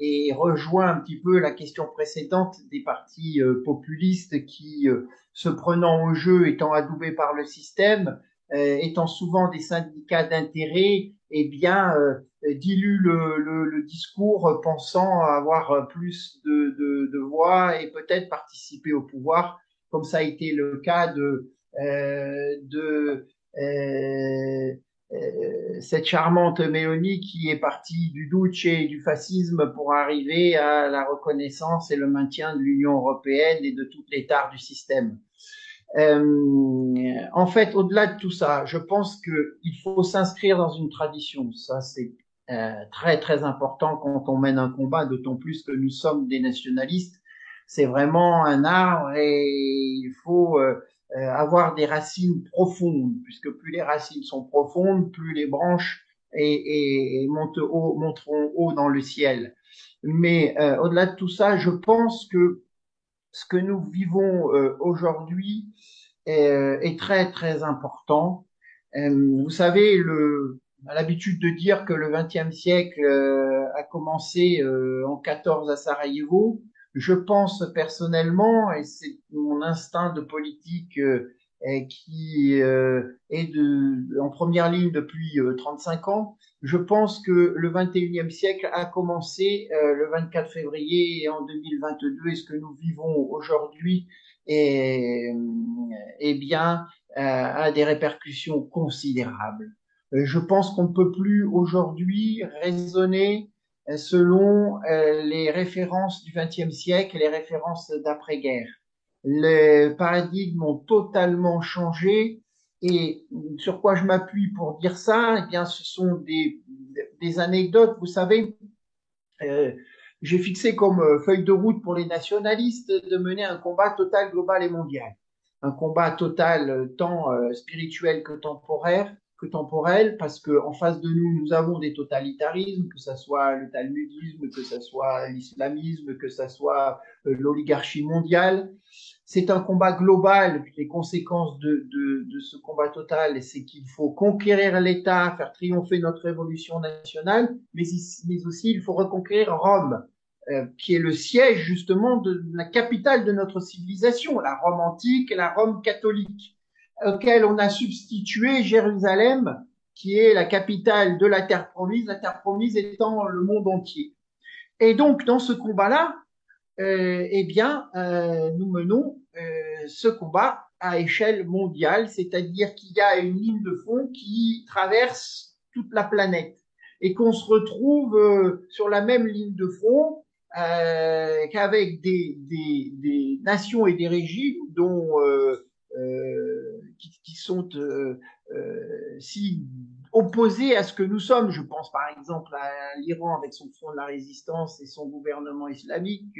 Et rejoint un petit peu la question précédente des partis populistes qui, se prenant au jeu, étant adoubés par le système, étant souvent des syndicats d'intérêt, eh bien, diluent le discours pensant avoir plus de voix et peut-être participer au pouvoir, comme ça a été le cas de cette charmante Mélanie qui est partie du Duce et du fascisme pour arriver à la reconnaissance et le maintien de l'Union européenne et de toutes les tares du système. En fait, au-delà de tout ça, je pense qu'il faut s'inscrire dans une tradition. Ça, c'est très très important quand on mène un combat, d'autant plus que nous sommes des nationalistes. C'est vraiment un arbre et il faut avoir des racines profondes, puisque plus les racines sont profondes, plus les branches monteront haut dans le ciel. Mais au-delà de tout ça, je pense que ce que nous vivons aujourd'hui est très très important. Vous savez, on a l'habitude de dire que le XXe siècle a commencé en 14 à Sarajevo. Je pense personnellement, et c'est mon instinct de politique qui est en première ligne depuis 35 ans, je pense que le XXIe siècle a commencé le 24 février en 2022 et ce que nous vivons aujourd'hui est, eh bien, a des répercussions considérables. Je pense qu'on ne peut plus aujourd'hui raisonner selon les références du XXe siècle et les références d'après-guerre. Les paradigmes ont totalement changé et sur quoi je m'appuie pour dire ça, eh bien, ce sont des anecdotes. Vous savez, euh, j'ai fixé comme feuille de route pour les nationalistes de mener un combat total, global et mondial. Un combat total tant spirituel que temporel, parce que en face de nous, nous avons des totalitarismes, que ce soit le talmudisme, que ce soit l'islamisme, que ce soit l'oligarchie mondiale. C'est un combat global. Les conséquences de ce combat total, c'est qu'il faut conquérir l'État, faire triompher notre révolution nationale, mais aussi il faut reconquérir Rome, qui est le siège justement de la capitale de notre civilisation, la Rome antique et la Rome catholique, auquel on a substitué Jérusalem, qui est la capitale de la terre promise étant le monde entier. Et donc, dans ce combat-là, eh bien, nous menons ce combat à échelle mondiale, c'est-à-dire qu'il y a une ligne de fond qui traverse toute la planète et qu'on se retrouve sur la même ligne de front qu'avec des nations et des régimes dont qui sont si opposés à ce que nous sommes. Je pense par exemple à l'Iran avec son front de la résistance et son gouvernement islamique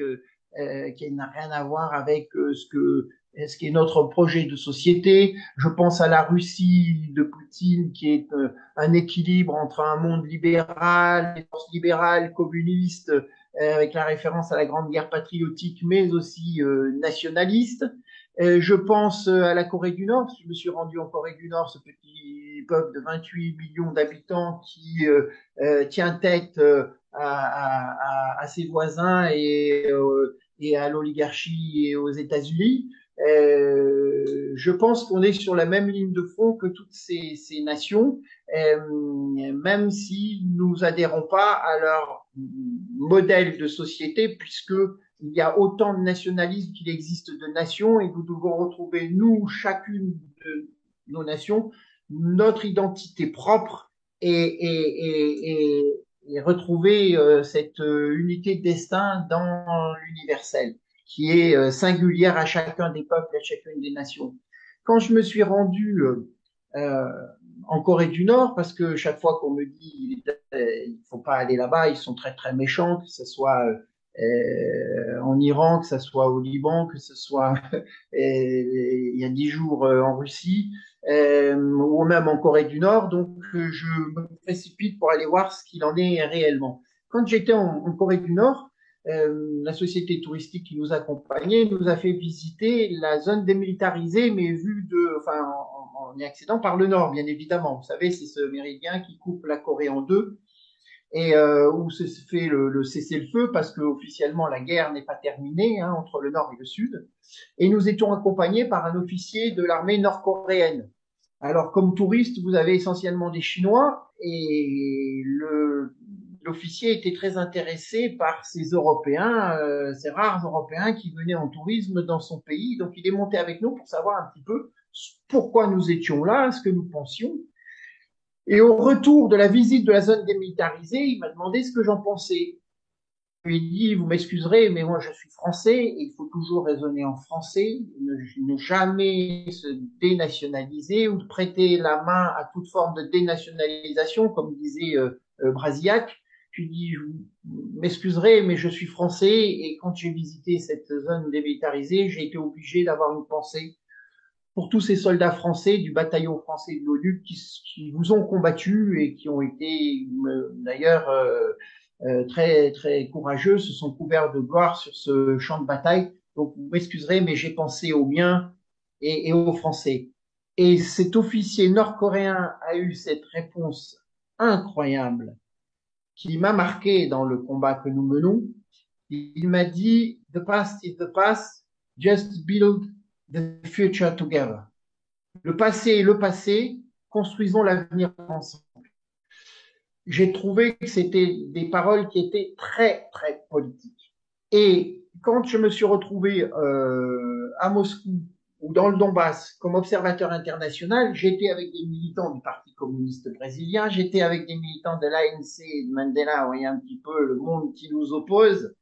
qui n'a rien à voir avec ce qui est notre projet de société. Je pense à la Russie de Poutine qui est un équilibre entre un monde libéral, libéral, communiste, avec la référence à la Grande Guerre patriotique, mais aussi nationaliste. Je pense à la Corée du Nord. Je me suis rendu en Corée du Nord, ce petit peuple de 28 millions d'habitants qui tient tête à ses voisins et à l'oligarchie et aux États-Unis. Je pense qu'on est sur la même ligne de front que toutes ces nations, même si nous adhérons pas à leur modèle de société, puisque il y a autant de nationalisme qu'il existe de nations, et nous devons retrouver, nous, chacune de nos nations, notre identité propre et retrouver cette unité de destin dans l'universel, qui est singulière à chacun des peuples, à chacune des nations. Quand je me suis rendu en Corée du Nord, parce que chaque fois qu'on me dit il ne faut pas aller là-bas, ils sont très très méchants, que ce soit en Iran, que ce soit au Liban, que ce soit il y a 10 jours en Russie, ou même en Corée du Nord. Donc, je me précipite pour aller voir ce qu'il en est réellement. Quand j'étais en Corée du Nord, la société touristique qui nous accompagnait nous a fait visiter la zone démilitarisée, mais vue en y accédant par le nord, bien évidemment. Vous savez, c'est ce méridien qui coupe la Corée en deux et où se fait le cessez-le-feu parce que officiellement la guerre n'est pas terminée entre le nord et le sud. Et nous étions accompagnés par un officier de l'armée nord-coréenne. Alors, comme touriste, vous avez essentiellement des Chinois et l'officier était très intéressé par ces Européens, ces rares Européens qui venaient en tourisme dans son pays. Donc, il est monté avec nous pour savoir un petit peu pourquoi nous étions là, ce que nous pensions. Et au retour de la visite de la zone démilitarisée, il m'a demandé ce que j'en pensais. Je lui ai dit, vous m'excuserez, mais moi je suis français et il faut toujours raisonner en français, ne jamais se dénationaliser ou de prêter la main à toute forme de dénationalisation, comme disait Brasillac. Je lui ai dit, vous m'excuserez, mais je suis français et quand j'ai visité cette zone démilitarisée, j'ai été obligé d'avoir une pensée pour tous ces soldats français du bataillon français de l'ONU qui vous ont combattu et qui ont été d'ailleurs très très courageux, se sont couverts de gloire sur ce champ de bataille. Donc vous m'excuserez, mais j'ai pensé aux miens et aux Français. Et cet officier nord-coréen a eu cette réponse incroyable qui m'a marqué dans le combat que nous menons. Il m'a dit, the past is the past, just build the future together. Le passé est le passé, construisons l'avenir ensemble. J'ai trouvé que c'était des paroles qui étaient très, très politiques. Et quand je me suis retrouvé à Moscou ou dans le Donbass comme observateur international, j'étais avec des militants du Parti communiste brésilien, j'étais avec des militants de l'ANC et de Mandela, vous voyez un petit peu le monde qui nous oppose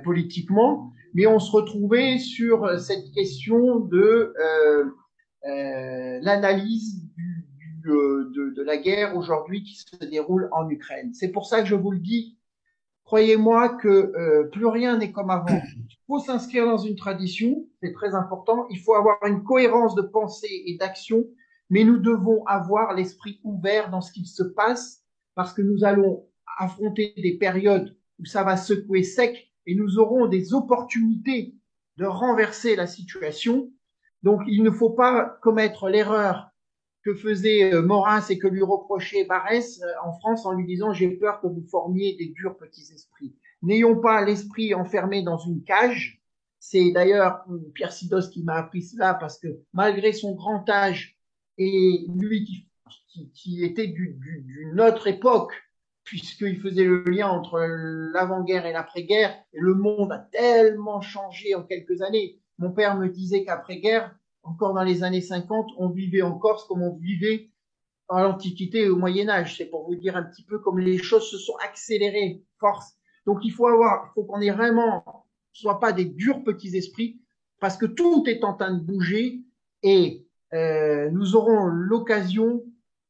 politiquement, mais on se retrouvait sur cette question de l'analyse de la guerre aujourd'hui qui se déroule en Ukraine. C'est pour ça que je vous le dis, croyez-moi que plus rien n'est comme avant. Il faut s'inscrire dans une tradition, c'est très important. Il faut avoir une cohérence de pensée et d'action, mais nous devons avoir l'esprit ouvert dans ce qu'il se passe parce que nous allons affronter des périodes où ça va secouer sec et nous aurons des opportunités de renverser la situation. Donc, il ne faut pas commettre l'erreur que faisait Maurras et que lui reprochait Barrès en France en lui disant « j'ai peur que vous formiez des durs petits esprits ». N'ayons pas l'esprit enfermé dans une cage. C'est d'ailleurs Pierre Sidos qui m'a appris cela parce que malgré son grand âge et lui qui était d'une autre époque, puisqu'il faisait le lien entre l'avant-guerre et l'après-guerre, et le monde a tellement changé en quelques années. Mon père me disait qu'après-guerre, encore dans les années 50, on vivait en Corse comme on vivait à l'Antiquité et au Moyen-Âge. C'est pour vous dire un petit peu comme les choses se sont accélérées. Force. Donc il faut qu'on ait vraiment, soit pas des durs petits esprits, parce que tout est en train de bouger et nous aurons l'occasion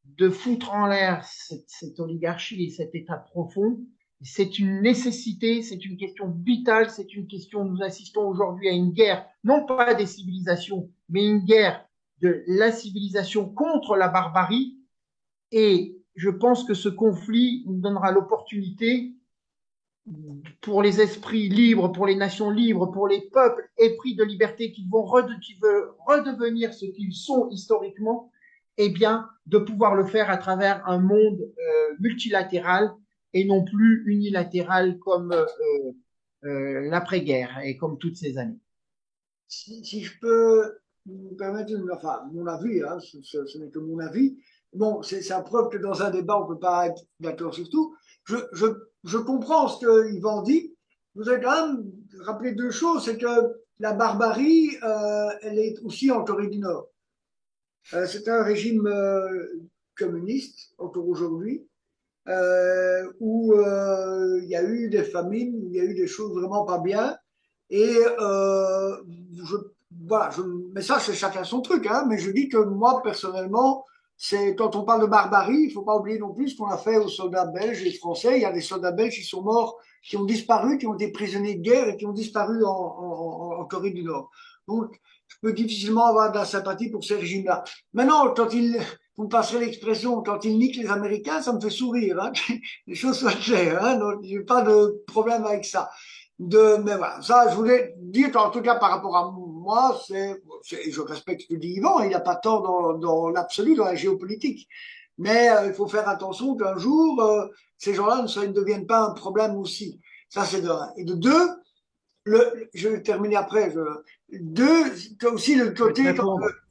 de foutre en l'air cette oligarchie et cet état profond. C'est une nécessité, c'est une question vitale, c'est une question, nous assistons aujourd'hui à une guerre, non pas des civilisations, mais une guerre de la civilisation contre la barbarie. Et je pense que ce conflit nous donnera l'opportunité pour les esprits libres, pour les nations libres, pour les peuples épris de liberté qui veulent redevenir ce qu'ils sont historiquement, eh bien, de pouvoir le faire à travers un monde multilatéral et non plus unilatéral comme l'après-guerre et comme toutes ces années. Si je peux me permettre, enfin, mon avis, hein, ce n'est que mon avis. Bon, c'est la preuve que dans un débat, on ne peut pas être d'accord sur tout. Je comprends ce que Yvan dit. Je voudrais quand même rappeler deux choses. C'est que la barbarie, elle est aussi en Corée du Nord. C'est un régime communiste, encore aujourd'hui, où il y a eu des famines, où il y a eu des choses vraiment pas bien. Et voilà, mais ça, c'est chacun son truc, hein, mais je dis que moi, personnellement, c'est quand on parle de barbarie, il faut pas oublier non plus ce qu'on a fait aux soldats belges et français. Il y a des soldats belges qui sont morts, qui ont disparu, qui ont été prisonniers de guerre et qui ont disparu en Corée du Nord. Donc, je peux difficilement avoir de la sympathie pour ces régimes-là. Maintenant, vous me passerez l'expression, quand ils niquent les Américains, ça me fait sourire, hein, les choses soient claires, hein, donc j'ai pas de problème avec ça. Mais voilà, ça, je voulais dire, en tout cas, par rapport à moi, je respecte ce que dit Yvan, il n'a pas tort dans l'absolu, dans la géopolitique. Mais il faut faire attention qu'un jour, ces gens-là ne deviennent pas un problème aussi. Ça, c'est de un. Et de deux, je vais terminer après. Deux, aussi le côté,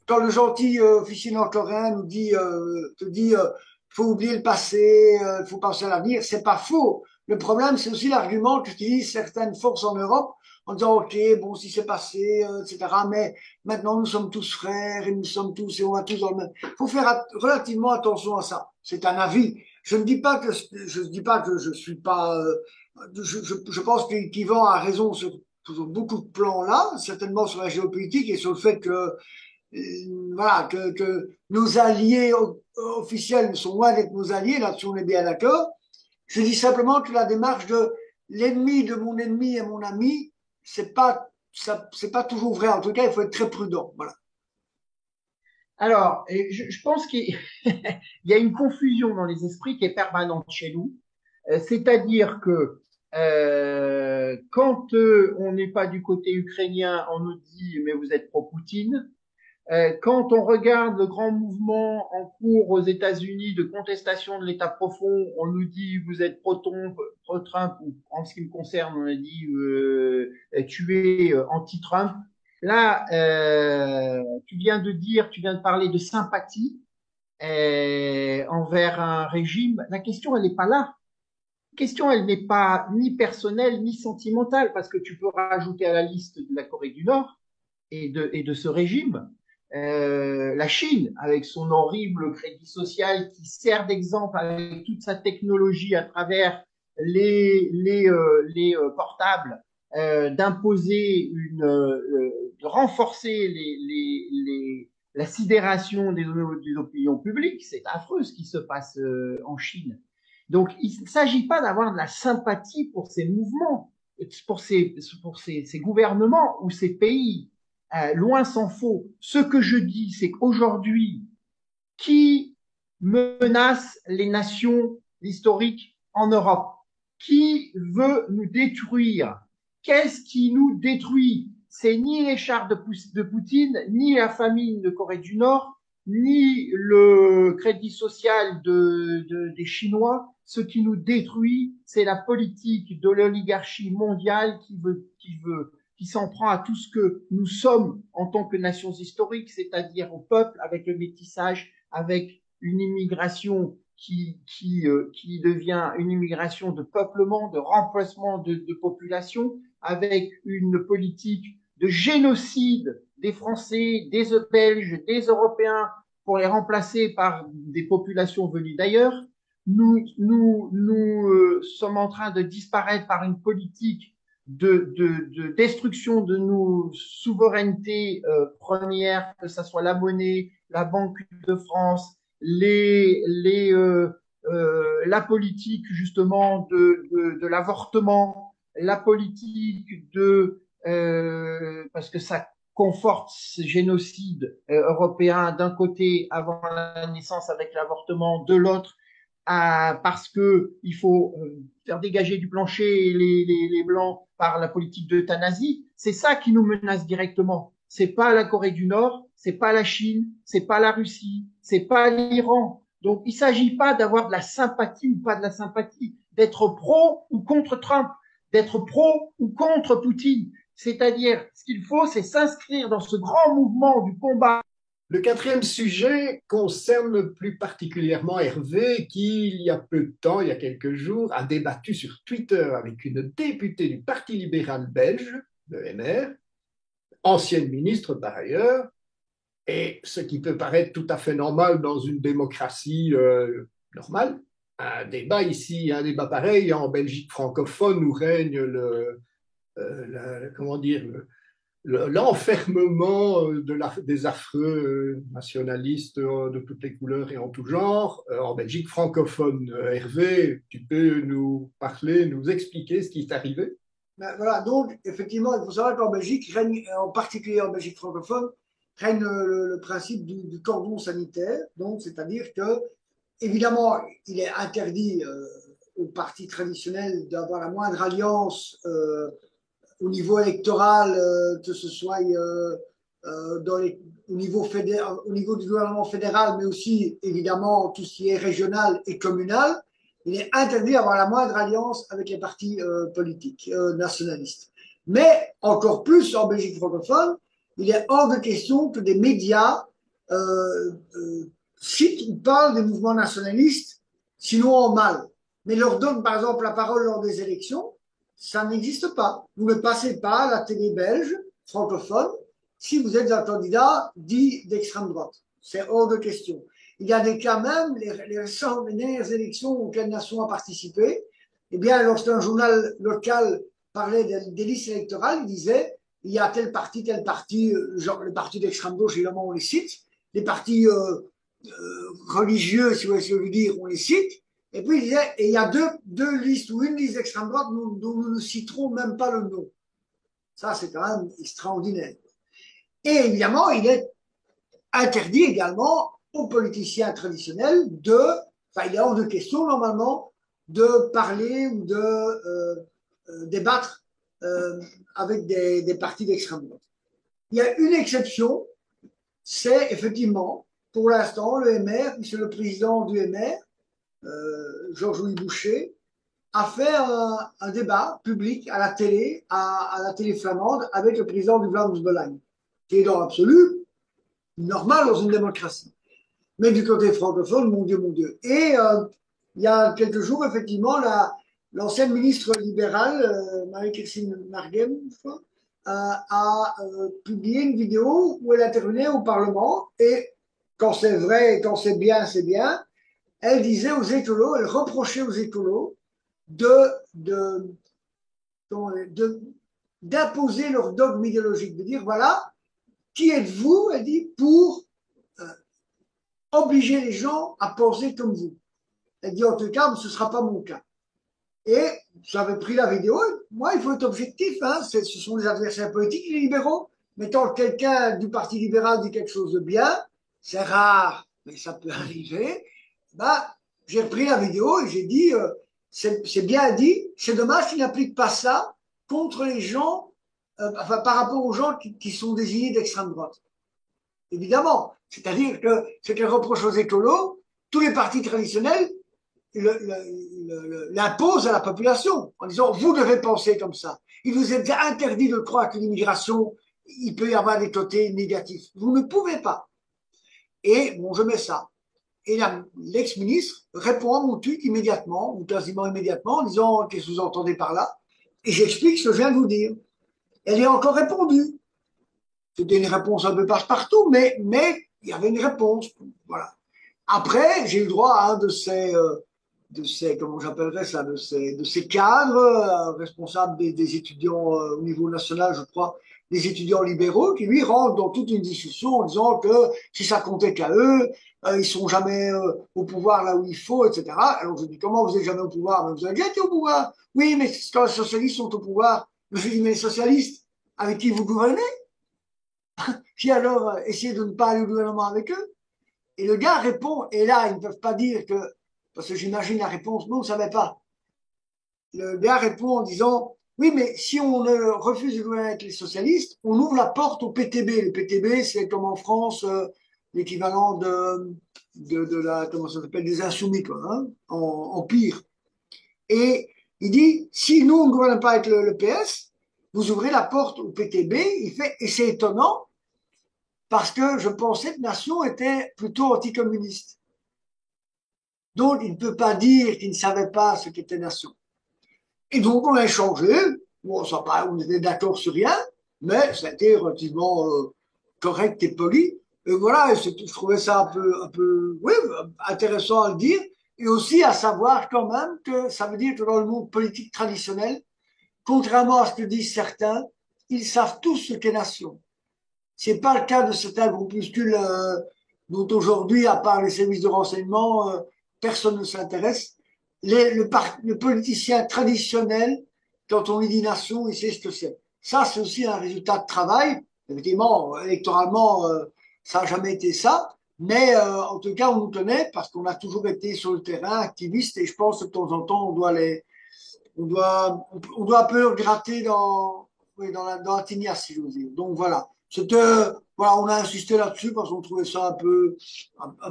quand le gentil officier nord-coréen nous dit, te dit, faut oublier le passé, il faut penser à l'avenir, c'est pas faux. Le problème, c'est aussi l'argument qu'utilisent certaines forces en Europe en disant, OK, bon, si c'est passé, etc., mais maintenant nous sommes tous frères et nous sommes tous et on va tous dans le même. Il faut faire relativement attention à ça. C'est un avis. Je ne dis pas que je suis pas. Je pense qu'Yvan a raison sur beaucoup de plans là, certainement sur la géopolitique et sur le fait que voilà que nos alliés officiels sont loin d'être nos alliés. Là-dessus, on est bien d'accord. Je dis simplement que la démarche de l'ennemi de mon ennemi est mon ami, c'est pas toujours vrai. En tout cas, il faut être très prudent. Voilà. Alors, je pense qu'il y a une confusion dans les esprits qui est permanente chez nous. C'est-à-dire que quand on n'est pas du côté ukrainien, on nous dit mais vous êtes pro-Poutine. Quand on regarde le grand mouvement en cours aux États-Unis de contestation de l'État profond, on nous dit vous êtes pro-Trump, ou en ce qui me concerne, on a dit tuer anti-Trump. Là, tu viens de parler de sympathie envers un régime. La question, elle n'est pas là. La question, elle n'est pas ni personnelle ni sentimentale, parce que tu peux rajouter à la liste de la Corée du Nord et de ce régime la Chine, avec son horrible crédit social qui sert d'exemple avec toute sa technologie à travers les portables, d'imposer de renforcer la sidération des opinions publiques. C'est affreux ce qui se passe en Chine. Donc, il ne s'agit pas d'avoir de la sympathie pour ces mouvements, pour ces gouvernements ou ces pays. Loin s'en faut. Ce que je dis, c'est qu'aujourd'hui, qui menace les nations historiques en Europe? Qui veut nous détruire? Qu'est-ce qui nous détruit? C'est ni les chars de Poutine, ni la famine de Corée du Nord, ni le crédit social des Chinois. Ce qui nous détruit, c'est la politique de l'oligarchie mondiale qui s'en prend à tout ce que nous sommes en tant que nations historiques, c'est-à-dire au peuple, avec le métissage, avec une immigration qui devient une immigration de peuplement, de remplacement de population, avec une politique de génocide des Français, des Belges, des Européens, pour les remplacer par des populations venues d'ailleurs. nous sommes en train de disparaître par une politique de destruction de nos souverainetés premières, que ce soit la monnaie, la Banque de France, la politique justement de l'avortement, la politique parce que ça conforte ce génocide européen d'un côté avant la naissance avec l'avortement, de l'autre parce que il faut faire dégager du plancher les blancs par la politique d'euthanasie. C'est ça qui nous menace directement. C'est pas la Corée du Nord, c'est pas la Chine, c'est pas la Russie, c'est pas l'Iran. Donc il s'agit pas d'avoir de la sympathie ou pas de la sympathie, d'être pro ou contre Trump, d'être pro ou contre Poutine. C'est-à-dire, ce qu'il faut, c'est s'inscrire dans ce grand mouvement du combat. Le quatrième sujet concerne plus particulièrement Hervé, qui, il y a peu de temps, il y a quelques jours, a débattu sur Twitter avec une députée du Parti libéral belge, le MR, ancienne ministre par ailleurs, et ce qui peut paraître tout à fait normal dans une démocratie normale. Un débat ici, un débat pareil en Belgique francophone où règne comment dire, l'enfermement des affreux nationalistes de toutes les couleurs et en tout genre en Belgique francophone. Hervé, tu peux nous parler, nous expliquer ce qui est arrivé? Ben, voilà, donc effectivement, il faut savoir qu'en Belgique, règne, en particulier en Belgique francophone, règne le principe du cordon sanitaire. Donc, c'est-à-dire que, évidemment, il est interdit aux partis traditionnels d'avoir la moindre alliance au niveau électoral, que ce soit au niveau du gouvernement fédéral, mais aussi évidemment tout ce qui est régional et communal. Il est interdit d'avoir la moindre alliance avec les partis politiques nationalistes. Mais encore plus en Belgique francophone, il est hors de question que des médias citent ou parlent des mouvements nationalistes, sinon en mal. Mais leur donnent par exemple la parole lors des élections. Ça n'existe pas. Vous ne passez pas à la télé belge francophone si vous êtes un candidat dit d'extrême droite. C'est hors de question. Il y a des cas même, les dernières élections auxquelles Nation a participé, eh bien, lorsqu'un journal local parlait des listes électorales, il disait il y a tel parti, genre les partis d'extrême gauche, évidemment, on les cite, les partis religieux, si vous voulez dire, on les cite. Et puis il disait, et il y a deux listes ou une liste d'extrême droite dont nous ne citerons même pas le nom. Ça, c'est quand même extraordinaire. Et évidemment, il est interdit également aux politiciens traditionnels il est hors de question normalement de parler ou de débattre avec des partis d'extrême droite. Il y a une exception, c'est effectivement, pour l'instant, le MR, puisque le président du MR, Georges-Louis Boucher, a fait un débat public à la télé, à la télé flamande, avec le président du Vlaams-Belang, qui est dans l'absolu normal dans une démocratie. Mais du côté francophone, mon Dieu. Et il y a quelques jours, effectivement, l'ancienne ministre libérale, Marie-Christine Marguem, a publié une vidéo où elle intervenait au Parlement, et quand c'est vrai et quand c'est bien, elle disait aux écolos, elle reprochait aux écolos d'imposer leur dogme idéologique, de dire voilà, qui êtes-vous, elle dit, pour obliger les gens à penser comme vous. Elle dit en tout cas, ce ne sera pas mon cas. Et j'avais pris la vidéo, moi il faut être objectif, hein, ce sont les adversaires politiques, les libéraux, mais quand quelqu'un du Parti libéral dit quelque chose de bien, c'est rare, mais ça peut arriver, j'ai repris la vidéo et j'ai dit, c'est bien dit, c'est dommage qu'il n'applique pas ça contre les gens, par rapport aux gens qui sont désignés d'extrême droite. Évidemment, c'est-à-dire que ce qu'elle reproche aux écolos, tous les partis traditionnels l'imposent à la population en disant vous devez penser comme ça. Il vous est interdit de croire que l'immigration, il peut y avoir des côtés négatifs. Vous ne pouvez pas. Et bon, je mets ça. Et l'ex-ministre répond à mon tweet immédiatement, ou quasiment immédiatement, en disant qu'est-ce que vous entendez par là. Et j'explique ce que je viens de vous dire. Elle y a encore répondu. C'était une réponse un peu passe-partout, mais il y avait une réponse. Voilà. Après, j'ai eu droit à un de ces comment j'appellerais ça, de ces cadres responsables des étudiants au niveau national, je crois, des étudiants libéraux, qui lui rentrent dans toute une discussion en disant que si ça comptait qu'à eux, ils sont jamais au pouvoir là où il faut, etc. Alors je dis, comment vous êtes jamais au pouvoir? Mais vous avez déjà été au pouvoir. Oui, mais quand les socialistes sont au pouvoir, je dis, mais les socialistes, avec qui vous gouvernez? Qui alors essayez de ne pas aller au gouvernement avec eux? Et le gars répond, et là, ils ne peuvent pas dire que, parce que j'imagine la réponse, non, on ne savait pas. Le gars répond en disant, oui, mais si on refuse de gouverner avec les socialistes, on ouvre la porte au PTB. Le PTB, c'est comme en France, l'équivalent de la, comment ça s'appelle, des insoumis, quoi, hein, en pire. Et il dit, si nous, on ne gouverne pas avec le PS, vous ouvrez la porte au PTB, il fait, et c'est étonnant, parce que je pensais que Nation était plutôt anticommuniste. Donc, il ne peut pas dire qu'il ne savait pas ce qu'était Nation. Et donc, on a échangé. Bon, ça pas, on était d'accord sur rien, mais c'était relativement correct et poli. Et voilà, je trouvais ça oui, intéressant à le dire. Et aussi à savoir quand même que ça veut dire que dans le monde politique traditionnel, contrairement à ce que disent certains, ils savent tous ce qu'est Nation. C'est pas le cas de certains groupuscules dont aujourd'hui, à part les services de renseignement, personne ne s'intéresse. Le politicien traditionnel, quand on lui dit nation, il sait ce que c'est. Ça, c'est aussi un résultat de travail. Effectivement, électoralement, ça n'a jamais été ça. Mais en tout cas, on nous connaît parce qu'on a toujours été sur le terrain activiste et je pense que de temps en temps, on doit un peu gratter oui, dans la tignasse, si j'ose dire. Donc voilà. Voilà, on a insisté là-dessus parce qu'on trouvait ça un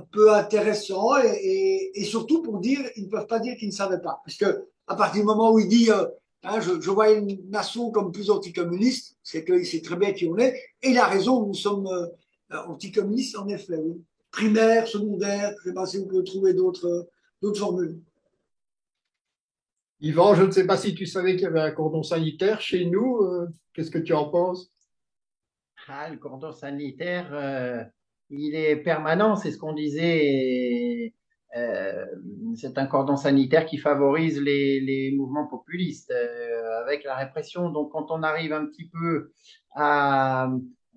peu intéressant et surtout pour dire, ils ne peuvent pas dire qu'ils ne savaient pas. Parce que à partir du moment où il dit, hein, je vois une nation comme plus anticommuniste, c'est qu'il sait très bien qui on est. Et il a raison, nous sommes anticommunistes en effet, oui. Primaire, secondaire, je ne sais pas si vous pouvez trouver d'autres formules. Yvan, je ne sais pas si tu savais qu'il y avait un cordon sanitaire chez nous. Qu'est-ce que tu en penses? Ah, le cordon sanitaire, il est permanent, c'est ce qu'on disait. euh, c'est un cordon sanitaire qui favorise les mouvements populistes avec la répression. Donc, quand on arrive un petit peu à,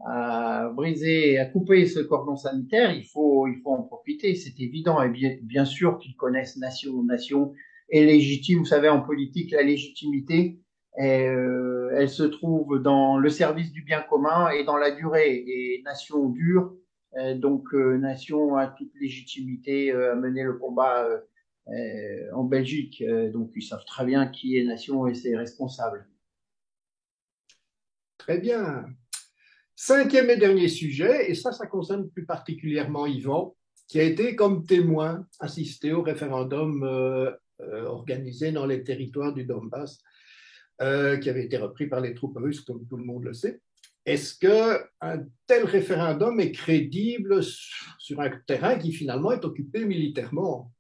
à briser, à couper ce cordon sanitaire, il faut en profiter. C'est évident. Et bien sûr qu'ils connaissent nation est légitime. Vous savez, en politique, la légitimité elle se trouve dans le service du bien commun et dans la durée. Et Nation dure, Nation a toute légitimité à mener le combat en Belgique. Donc ils savent très bien qui est Nation et ses responsables. Très bien. Cinquième et dernier sujet, et ça concerne plus particulièrement Yvan, qui a été comme témoin assisté au référendum organisé dans les territoires du Donbass, qui avait été repris par les troupes russes, comme tout le monde le sait. Est-ce qu'un tel référendum est crédible sur un terrain qui finalement est occupé militairement?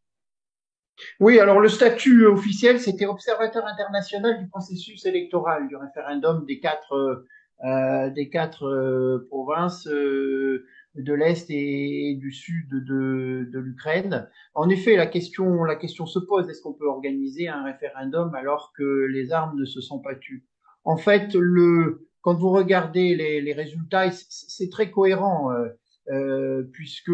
Oui, alors le statut officiel, c'était observateur international du processus électoral du référendum des quatre provinces de l'Est et du Sud de l'Ukraine. En effet, la question se pose, est-ce qu'on peut organiser un référendum alors que les armes ne se sont pas tues? En fait, quand vous regardez les résultats, c'est très cohérent, puisque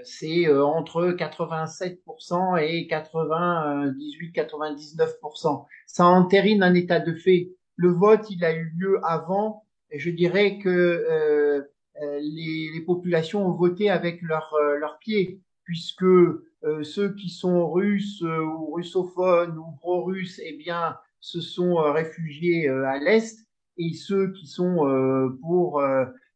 c'est entre 87% et 98-99%. Ça entérine un état de fait. Le vote, il a eu lieu avant, et je dirais que les populations ont voté avec leurs pieds, puisque ceux qui sont russes ou russophones ou pro-russes, eh bien, se sont réfugiés à l'Est, et ceux qui sont pour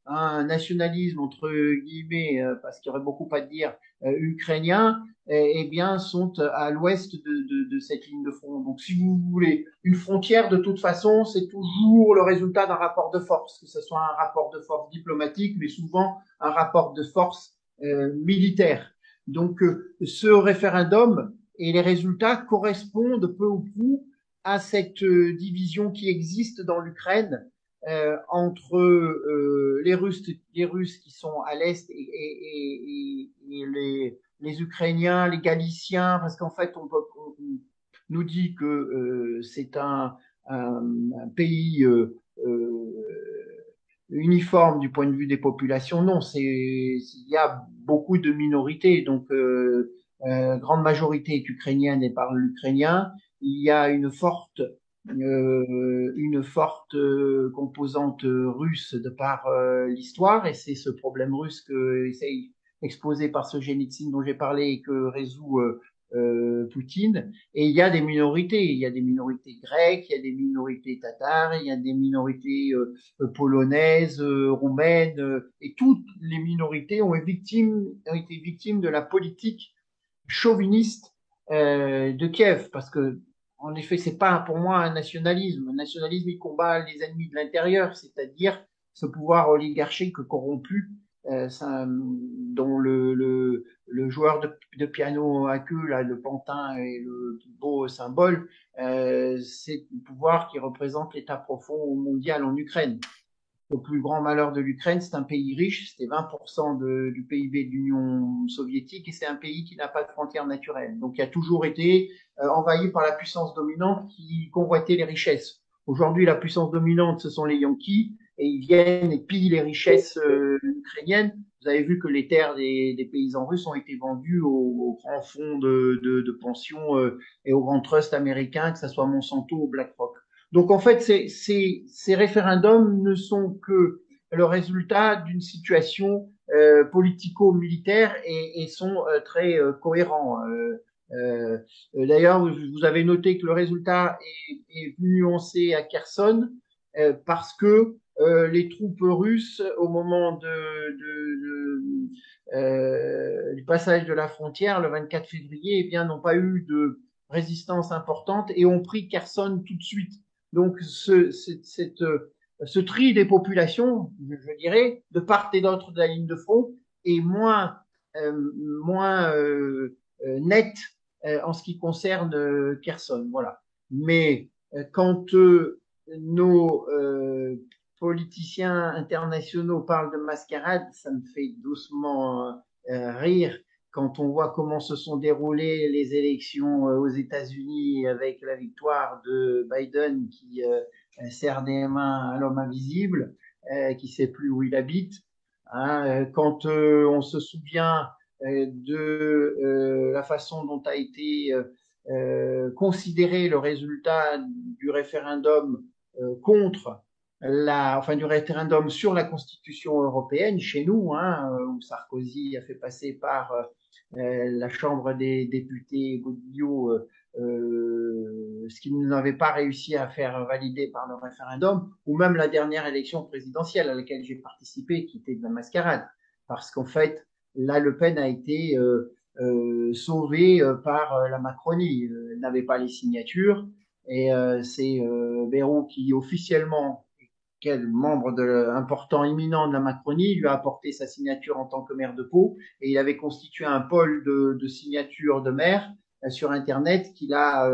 un nationalisme entre guillemets, parce qu'il y aurait beaucoup à dire, ukrainien, eh bien, sont à l'ouest de cette ligne de front. Donc, si vous voulez, une frontière, de toute façon, c'est toujours le résultat d'un rapport de force, que ce soit un rapport de force diplomatique, mais souvent un rapport de force militaire. Donc, ce référendum et les résultats correspondent peu ou prou à cette division qui existe dans l'Ukraine entre les Russes qui sont à l'est et les Ukrainiens, les Galiciens, parce qu'en fait, on nous dit que c'est un pays uniforme du point de vue des populations. Non, il y a beaucoup de minorités, donc grande majorité est ukrainienne et parle l'ukrainien. Il y a une forte composante russe de par l'histoire, et c'est ce problème russe que essaye exposé par ce Solzhenitsyn dont j'ai parlé et que résout Poutine. Et il y a des minorités. Il y a des minorités grecques, il y a des minorités tatares, il y a des minorités polonaises, roumaines, et toutes les minorités ont été victimes de la politique chauviniste de Kiev, parce que en effet, c'est pas pour moi un nationalisme. Un nationalisme, il combat les ennemis de l'intérieur, c'est-à-dire ce pouvoir oligarchique corrompu dont le joueur de piano à queue, là, le pantin est le plus beau symbole. C'est le pouvoir qui représente l'état profond mondial en Ukraine. Le plus grand malheur de l'Ukraine, c'est un pays riche, c'était 20% du PIB de l'Union soviétique, et c'est un pays qui n'a pas de frontières naturelles. Donc, il a toujours été envahi par la puissance dominante qui convoitait les richesses. Aujourd'hui, la puissance dominante, ce sont les Yankees, et ils viennent et pillent les richesses ukrainiennes. Vous avez vu que les terres des paysans russes ont été vendues aux grands fonds de pension et aux grands trusts américains, que ce soit Monsanto ou BlackRock. Donc en fait, ces référendums ne sont que le résultat d'une situation politico-militaire et sont très cohérents. D'ailleurs, vous avez noté que le résultat est plus nuancé à Kherson parce que les troupes russes, au moment du passage de la frontière, le 24 février, eh bien, n'ont pas eu de résistance importante et ont pris Kherson tout de suite. Donc, ce tri des populations, je dirais, de part et d'autre de la ligne de front, est moins net en ce qui concerne Kherson. Voilà. Mais quand nos politiciens internationaux parlent de mascarade, ça me fait doucement rire quand on voit comment se sont déroulées les élections aux États-Unis avec la victoire de Biden qui serre des mains à l'homme invisible, qui sait plus où il habite. Hein, quand on se souvient de la façon dont a été considéré le résultat du référendum du référendum sur la Constitution européenne chez nous, hein, où Sarkozy a fait passer par la Chambre des députés Godillot ce qu'il n'avait pas réussi à faire valider par le référendum, ou même la dernière élection présidentielle à laquelle j'ai participé, qui était de la mascarade, parce qu'en fait, là, Le Pen a été sauvée par la Macronie. Elle n'avait pas les signatures, et c'est Bayrou qui officiellement, quel membre important, éminent de la Macronie, lui a apporté sa signature en tant que maire de Pau, et il avait constitué un pôle de signatures de maire sur Internet qu'il a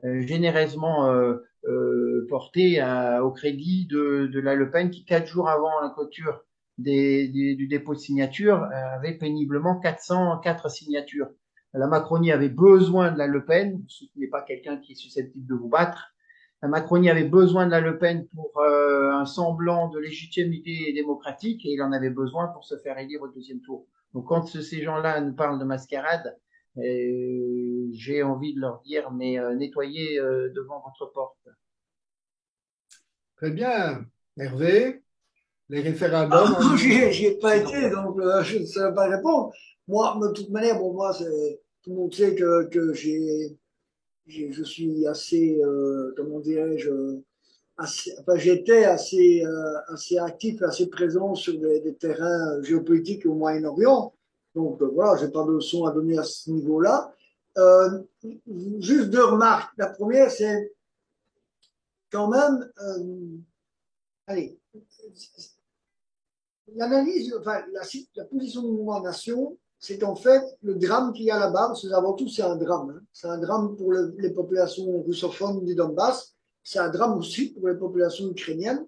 généreusement porté au crédit de la Le Pen, qui 4 jours avant la clôture du dépôt de signature avait péniblement 404 signatures. La Macronie avait besoin de la Le Pen, vous ne soutenez pas quelqu'un qui est susceptible de vous battre. La Macronie avait besoin de la Le Pen pour un semblant de légitimité démocratique, et il en avait besoin pour se faire élire au deuxième tour. Donc quand ces gens-là nous parlent de mascarade, j'ai envie de leur dire, mais nettoyez devant votre porte. Très bien. Hervé, les référendums... J'y ai pas été, donc je ne saurais pas répondre. Moi, de toute manière, bon, moi, tout le monde sait que je suis assez, comment dirais-je, j'étais assez actif, assez présent sur des terrains géopolitiques au Moyen-Orient. Donc voilà, j'ai pas de leçons à donner à ce niveau-là. Juste 2 remarques. La première, c'est quand même, allez, l'analyse, enfin, la position du mouvement Nation, c'est en fait le drame qu'il y a là-bas, parce que avant tout, c'est un drame. Hein. C'est un drame pour les populations russophones du Donbass, c'est un drame aussi pour les populations ukrainiennes.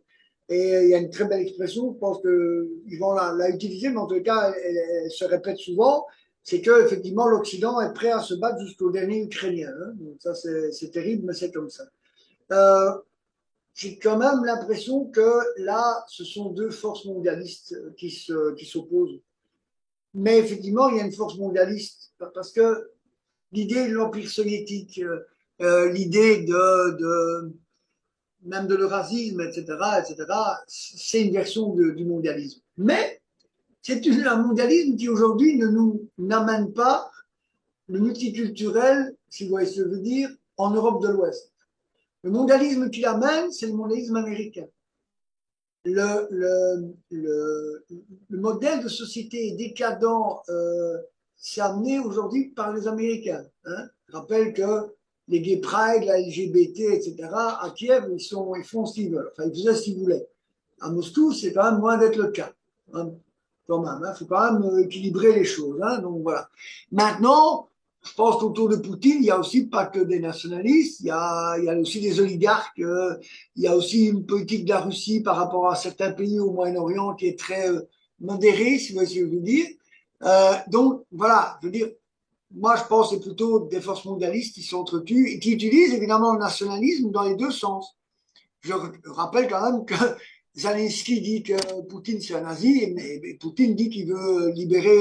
Et il y a une très belle expression, je pense que Yvan l'a utilisée, mais en tout cas, elle se répète souvent, c'est que effectivement l'Occident est prêt à se battre jusqu'au dernier Ukrainien. Hein. Donc ça, c'est terrible, mais c'est comme ça. Euh, j'ai quand même l'impression que là, ce sont deux forces mondialistes qui s'opposent. Mais effectivement, il y a une force mondialiste parce que l'idée de l'Empire soviétique, l'idée même de l'eurasisme, etc., c'est une version du mondialisme. Mais c'est un mondialisme qui aujourd'hui ne nous n'amène pas le multiculturel, si vous voyez ce que je veux dire, en Europe de l'Ouest. Le mondialisme qui l'amène, c'est le mondialisme américain. Le, le, le, le modèle de société décadent c'est amené aujourd'hui par les Américains. Hein. Je rappelle que les gay pride, la LGBT, etc., à Kiev, ils font ce qu'ils veulent. Enfin, ils faisaient ce qu'ils voulaient. À Moscou, c'est quand même loin d'être le cas. Hein. Quand même, il faut quand même équilibrer les choses. Hein. Donc voilà. Maintenant, je pense qu'autour de Poutine, il y a aussi pas que des nationalistes, il y a aussi des oligarques, il y a aussi une politique de la Russie par rapport à certains pays au Moyen-Orient qui est très modérée, si vous voyez ce que je veux dire. Donc voilà, je veux dire, moi je pense que c'est plutôt des forces mondialistes qui s'entretuent et qui utilisent évidemment le nationalisme dans les deux sens. Je rappelle quand même que Zelensky dit que Poutine c'est un nazi, mais Poutine dit qu'il veut libérer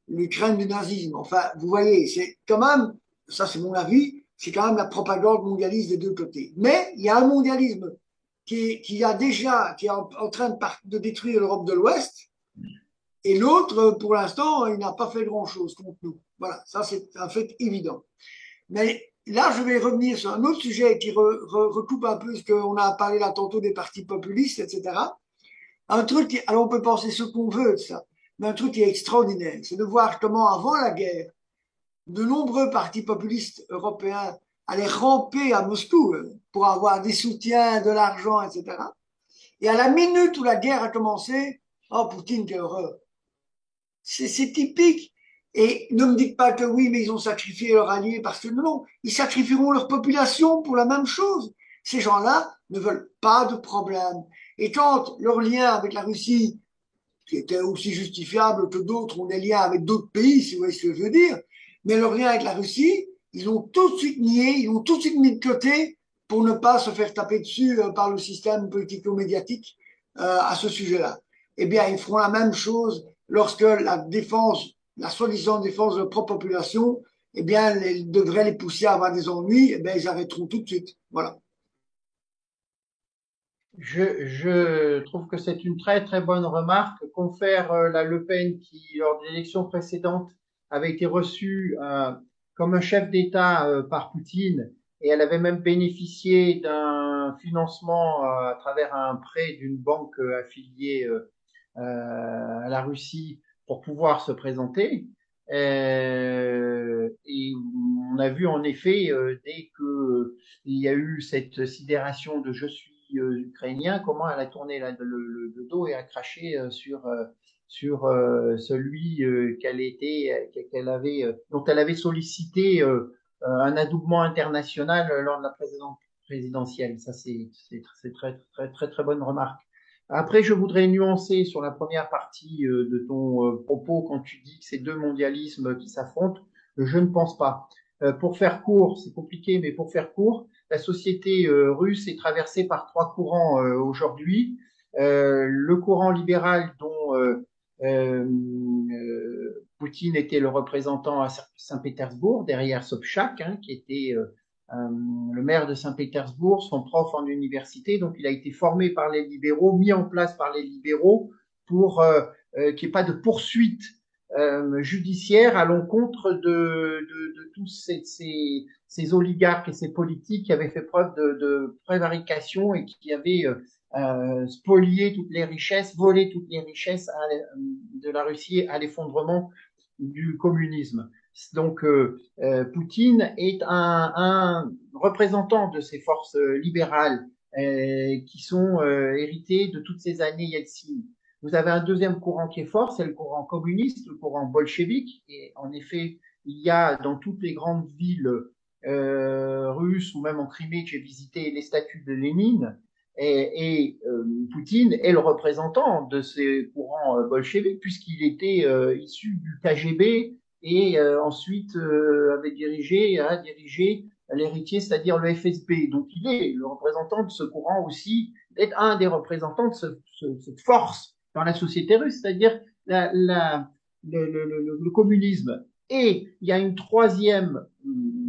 l'Ukraine du nazisme. Enfin, vous voyez, c'est quand même, ça c'est mon avis, c'est quand même la propagande mondialiste des deux côtés. Mais il y a un mondialisme qui a déjà, qui est en train de détruire l'Europe de l'Ouest, et l'autre, pour l'instant, il n'a pas fait grand-chose contre nous. Voilà, ça c'est un fait évident. Mais là, je vais revenir sur un autre sujet qui recoupe un peu ce qu'on a parlé là tantôt des partis populistes, etc. Un truc, alors on peut penser ce qu'on veut de ça, mais un truc qui est extraordinaire, c'est de voir comment avant la guerre, de nombreux partis populistes européens allaient ramper à Moscou pour avoir des soutiens, de l'argent, etc. Et à la minute où la guerre a commencé, oh Poutine, quelle horreur. C'est typique. Et ne me dites pas que oui, mais ils ont sacrifié leurs alliés parce que non, ils sacrifieront leur population pour la même chose. Ces gens-là ne veulent pas de problème. Et quand leur lien avec la Russie, qui était aussi justifiable que d'autres ont des liens avec d'autres pays, si vous voyez ce que je veux dire, mais leur lien avec la Russie, ils l'ont tout de suite nié, ils l'ont tout de suite mis de côté pour ne pas se faire taper dessus par le système politico-médiatique à ce sujet-là. Eh bien, ils feront la même chose lorsque la défense, la soi-disant défense de leur propre population, eh bien, devrait les pousser à avoir des ennuis, eh bien, ils arrêteront tout de suite. Voilà. Je trouve que c'est une très très bonne remarque. Confère la Le Pen qui, lors de l'élection précédente, avait été reçue comme un chef d'État par Poutine et elle avait même bénéficié d'un financement à travers un prêt d'une banque affiliée à la Russie pour pouvoir se présenter. Et on a vu en effet, dès que il y a eu cette sidération de je suis ukrainien, comment elle a tourné le dos et a craché sur celui qu'elle avait, dont elle avait sollicité un adoubement international lors de la présidentielle. Ça, c'est très, très, très, très bonne remarque. Après, je voudrais nuancer sur la première partie de ton propos quand tu dis que c'est deux mondialismes qui s'affrontent. Je ne pense pas. Pour faire court, c'est compliqué, mais pour faire court, la société russe est traversée par trois courants aujourd'hui. Le courant libéral dont Poutine était le représentant à Saint-Pétersbourg, derrière Sobchak, hein, qui était le maire de Saint-Pétersbourg, son prof en université, donc il a été formé par les libéraux, mis en place par les libéraux pour qu'il n'y ait pas de poursuite judiciaire à l'encontre de tous ces oligarques et ces politiques qui avaient fait preuve de prévarication et qui avaient spolié toutes les richesses, volé toutes les richesses de la Russie à l'effondrement du communisme. Donc Poutine est un représentant de ces forces libérales qui sont héritées de toutes ces années Yeltsin. Vous avez un deuxième courant qui est fort, c'est le courant communiste, le courant bolchevique. Et en effet, il y a dans toutes les grandes villes russes ou même en Crimée, j'ai visité les statues de Lénine. Poutine est le représentant de ces courants bolcheviques puisqu'il était issu du KGB et ensuite avait a dirigé l'héritier, c'est-à-dire le FSB. Donc il est le représentant de ce courant aussi, est un des représentants de cette force dans la société russe, c'est-à-dire le communisme. Et il y a une troisième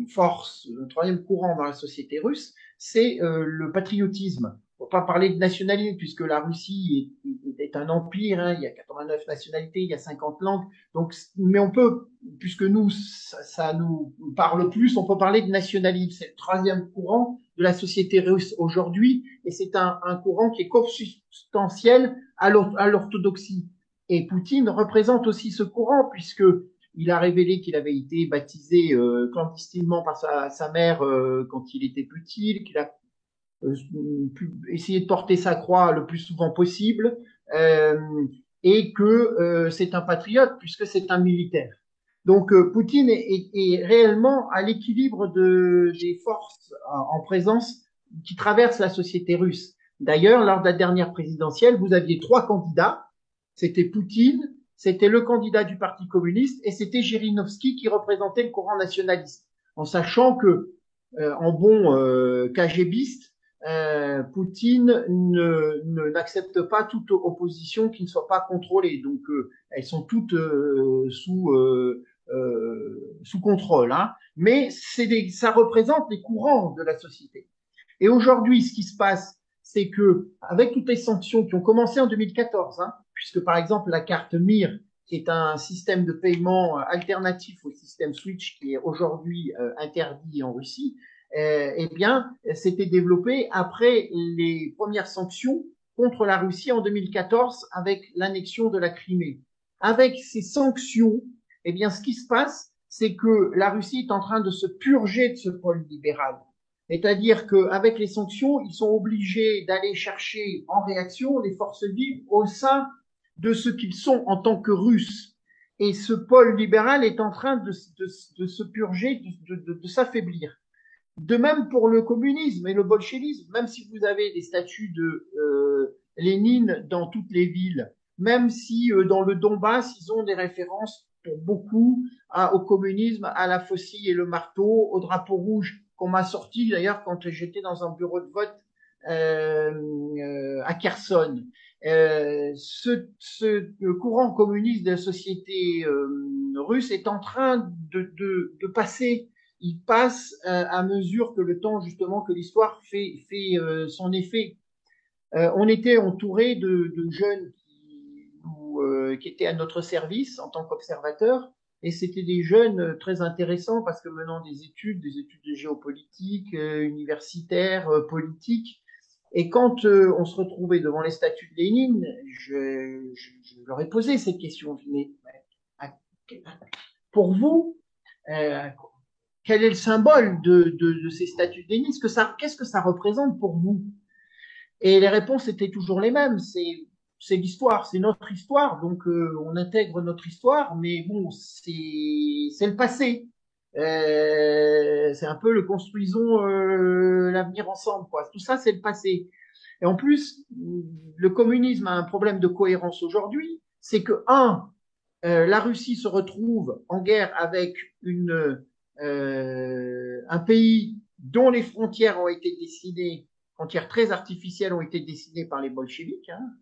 force, un troisième courant dans la société russe, c'est le patriotisme. Il ne faut pas parler de nationalisme puisque la Russie est un empire, hein, il y a 89 nationalités, il y a 50 langues. Donc, mais on peut, puisque nous, ça nous parle plus, on peut parler de nationalisme. C'est le troisième courant de la société russe aujourd'hui et c'est un courant qui est consubstantiel à l'orthodoxie. Et Poutine représente aussi ce courant puisque il a révélé qu'il avait été baptisé clandestinement par sa mère quand il était petit, qu'il a essayer de porter sa croix le plus souvent possible et que c'est un patriote puisque c'est un militaire. Donc Poutine est réellement à l'équilibre des forces en présence qui traversent la société russe. D'ailleurs, lors de la dernière présidentielle, vous aviez 3 candidats. C'était Poutine, c'était le candidat du Parti communiste et c'était Zhirinovsky qui représentait le courant nationaliste. En sachant que, en bon KGBiste, Poutine n'accepte pas toute opposition qui ne soit pas contrôlée. Donc, elles sont toutes sous contrôle. Hein. Mais ça représente les courants de la société. Et aujourd'hui, ce qui se passe, c'est que avec toutes les sanctions qui ont commencé en 2014, hein, puisque par exemple la carte Mir, qui est un système de paiement alternatif au système Switch qui est aujourd'hui interdit en Russie, eh bien, c'était développé après les premières sanctions contre la Russie en 2014 avec l'annexion de la Crimée. Avec ces sanctions, eh bien, ce qui se passe, c'est que la Russie est en train de se purger de ce pôle libéral. C'est-à-dire qu'avec les sanctions, ils sont obligés d'aller chercher en réaction les forces vives au sein de ce qu'ils sont en tant que Russes. Et ce pôle libéral est en train de se purger, de s'affaiblir. De même pour le communisme et le bolchevisme, même si vous avez des statues de Lénine dans toutes les villes, même si dans le Donbass, ils ont des références pour beaucoup au communisme, à la faucille et le marteau, au drapeau rouge qu'on m'a sorti d'ailleurs quand j'étais dans un bureau de vote à Kherson. Ce courant communiste de la société russe est en train de passer. Il passe à mesure que le temps, justement, que l'histoire fait son effet. On était entouré de jeunes qui étaient à notre service en tant qu'observateurs, et c'était des jeunes très intéressants parce que menant des études de géopolitique, universitaires, politiques. Et quand on se retrouvait devant les statues de Lénine, je leur ai posé cette question. Mais pour vous, quel est le symbole de ces statues de Lénine? Qu'est-ce que ça représente pour vous? Et les réponses étaient toujours les mêmes. C'est l'histoire, c'est notre histoire. Donc on intègre notre histoire, mais bon, c'est le passé. C'est un peu le construisons l'avenir ensemble, quoi. Tout ça, c'est le passé. Et en plus, le communisme a un problème de cohérence aujourd'hui. C'est que la Russie se retrouve en guerre avec un pays dont les frontières ont été décidées, frontières très artificielles ont été décidées par les bolcheviks, hein,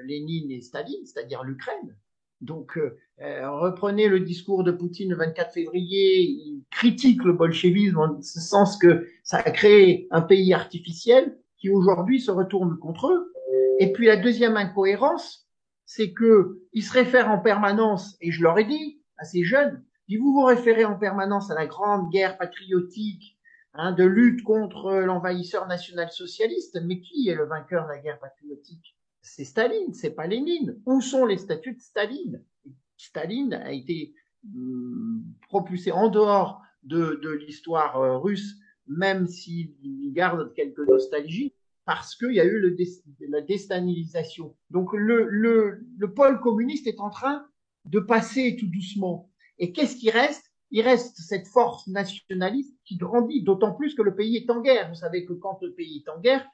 Lénine et Staline, c'est-à-dire l'Ukraine. Donc, reprenez le discours de Poutine le 24 février, il critique le bolchevisme en ce sens que ça a créé un pays artificiel qui aujourd'hui se retourne contre eux. Et puis la deuxième incohérence, c'est qu'ils se réfèrent en permanence, et je leur ai dit à ces jeunes, si vous vous référez en permanence à la grande guerre patriotique, hein, de lutte contre l'envahisseur national-socialiste, mais qui est le vainqueur de la guerre patriotique? C'est Staline, c'est pas Lénine. Où sont les statues de Staline? Staline a été propulsé en dehors de l'histoire russe, même s'il garde quelques nostalgies, parce qu'il y a eu la déstalinisation. Donc le pôle communiste est en train de passer tout doucement. Et qu'est-ce qui reste? Il reste cette force nationaliste qui grandit, d'autant plus que le pays est en guerre. Vous savez que quand le pays est en guerre,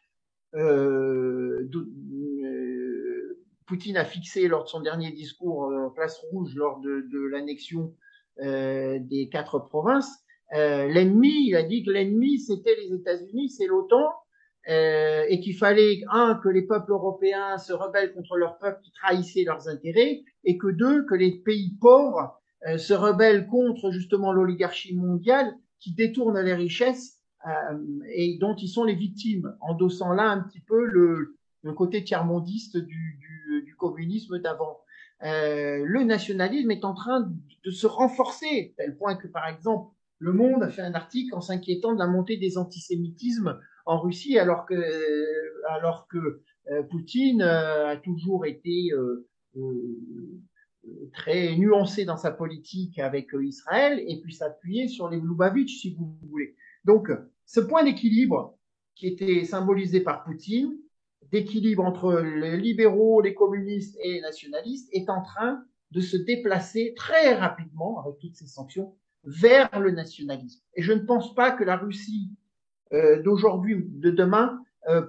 Poutine a fixé lors de son dernier discours place rouge lors de l'annexion des 4 provinces. L'ennemi, il a dit que l'ennemi c'était les États-Unis, c'est l'OTAN, et qu'il fallait que les peuples européens se rebellent contre leurs peuples qui trahissaient leurs intérêts, et que que les pays pauvres se rebellent contre justement l'oligarchie mondiale qui détourne les richesses et dont ils sont les victimes, endossant là un petit peu le côté tiers-mondiste du communisme d'avant. Le nationalisme est en train de se renforcer, à tel point que, par exemple, Le Monde a fait un article en s'inquiétant de la montée des antisémitismes en Russie, alors que Poutine a toujours été très nuancé dans sa politique avec Israël et puis s'appuyer sur les Lubavitch, si vous voulez. Donc, ce point d'équilibre qui était symbolisé par Poutine, d'équilibre entre les libéraux, les communistes et les nationalistes, est en train de se déplacer très rapidement, avec toutes ces sanctions, vers le nationalisme. Et je ne pense pas que la Russie d'aujourd'hui ou de demain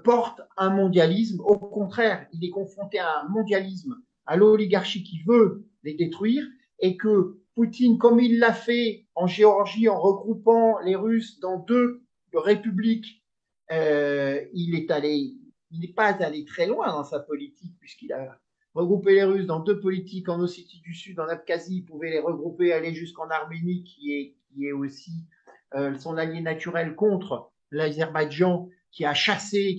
porte un mondialisme. Au contraire, il est confronté à un mondialisme, à l'oligarchie qui veut les détruire, et que Poutine, comme il l'a fait en Géorgie en regroupant les Russes dans 2 républiques, il n'est pas allé très loin dans sa politique, puisqu'il a regroupé les Russes dans 2 politiques en Ossétie du Sud, en Abkhazie, il pouvait les regrouper, aller jusqu'en Arménie, qui est aussi son allié naturel contre l'Azerbaïdjan, qui a chassé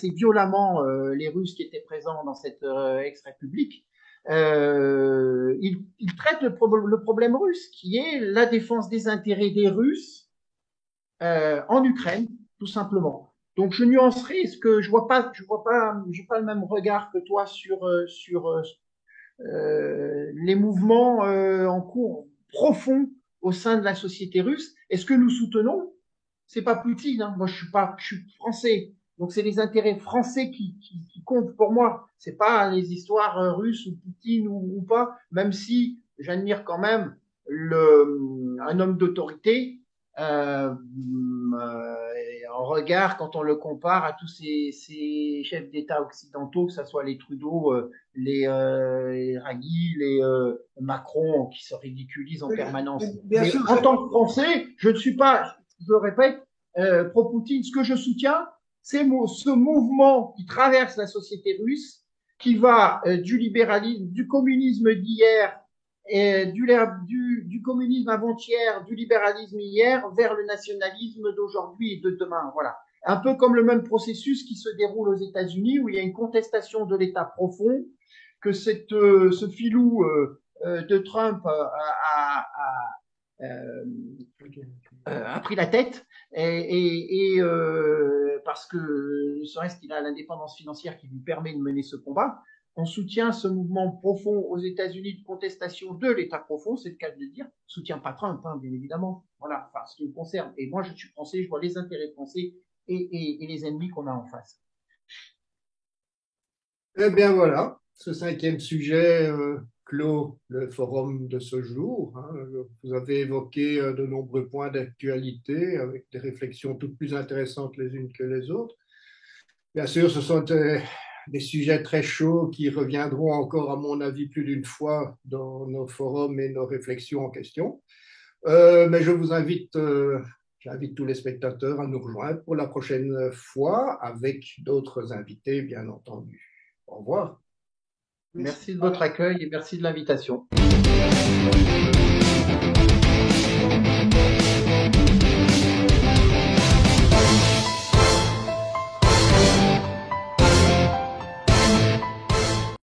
violemment les Russes qui étaient présents dans cette ex-république. Il traite le problème russe, qui est la défense des intérêts des Russes en Ukraine, tout simplement. Donc je nuancerai, ce que je vois pas le même regard que toi sur les mouvements en cours profonds au sein de la société russe. Et ce que nous soutenons, c'est pas Poutine, hein. Moi, je suis français. Donc, c'est les intérêts français qui comptent pour moi. C'est pas les histoires russes ou Poutine ou pas, même si j'admire quand même un homme d'autorité, en regard quand on le compare à tous ces chefs d'État occidentaux, que ce soit les Trudeau, les Draghi, les Macron, qui se ridiculisent en permanence. Bien Mais sûr, en tant que Français, je ne suis pas, je le répète, pro-Poutine. Ce que je soutiens, c'est ce mouvement qui traverse la société russe, qui va du libéralisme, du communisme d'hier, du communisme avant-hier, du libéralisme hier, vers le nationalisme d'aujourd'hui et de demain. Voilà. Un peu comme le même processus qui se déroule aux États-Unis, où il y a une contestation de l'État profond, que ce filou de Trump a pris la tête, parce que ne serait-ce qu'il a l'indépendance financière qui lui permet de mener ce combat. On soutient ce mouvement profond aux États-Unis de contestation de l'État profond, c'est le cas de le dire. On ne soutient pas Trump, hein, bien évidemment. Voilà, enfin, ce qui me concerne. Et moi, je suis français, je vois les intérêts français et les ennemis qu'on a en face. Eh bien voilà, ce 5e sujet clôt le forum de ce jour. Hein. Vous avez évoqué de nombreux points d'actualité avec des réflexions toutes plus intéressantes les unes que les autres. Bien sûr, ce sont des sujets très chauds qui reviendront encore, à mon avis, plus d'une fois dans nos forums et nos réflexions en question. Mais je vous invite, j'invite tous les spectateurs à nous rejoindre pour la prochaine fois avec d'autres invités, bien entendu. Au revoir. Merci de votre accueil et merci de l'invitation.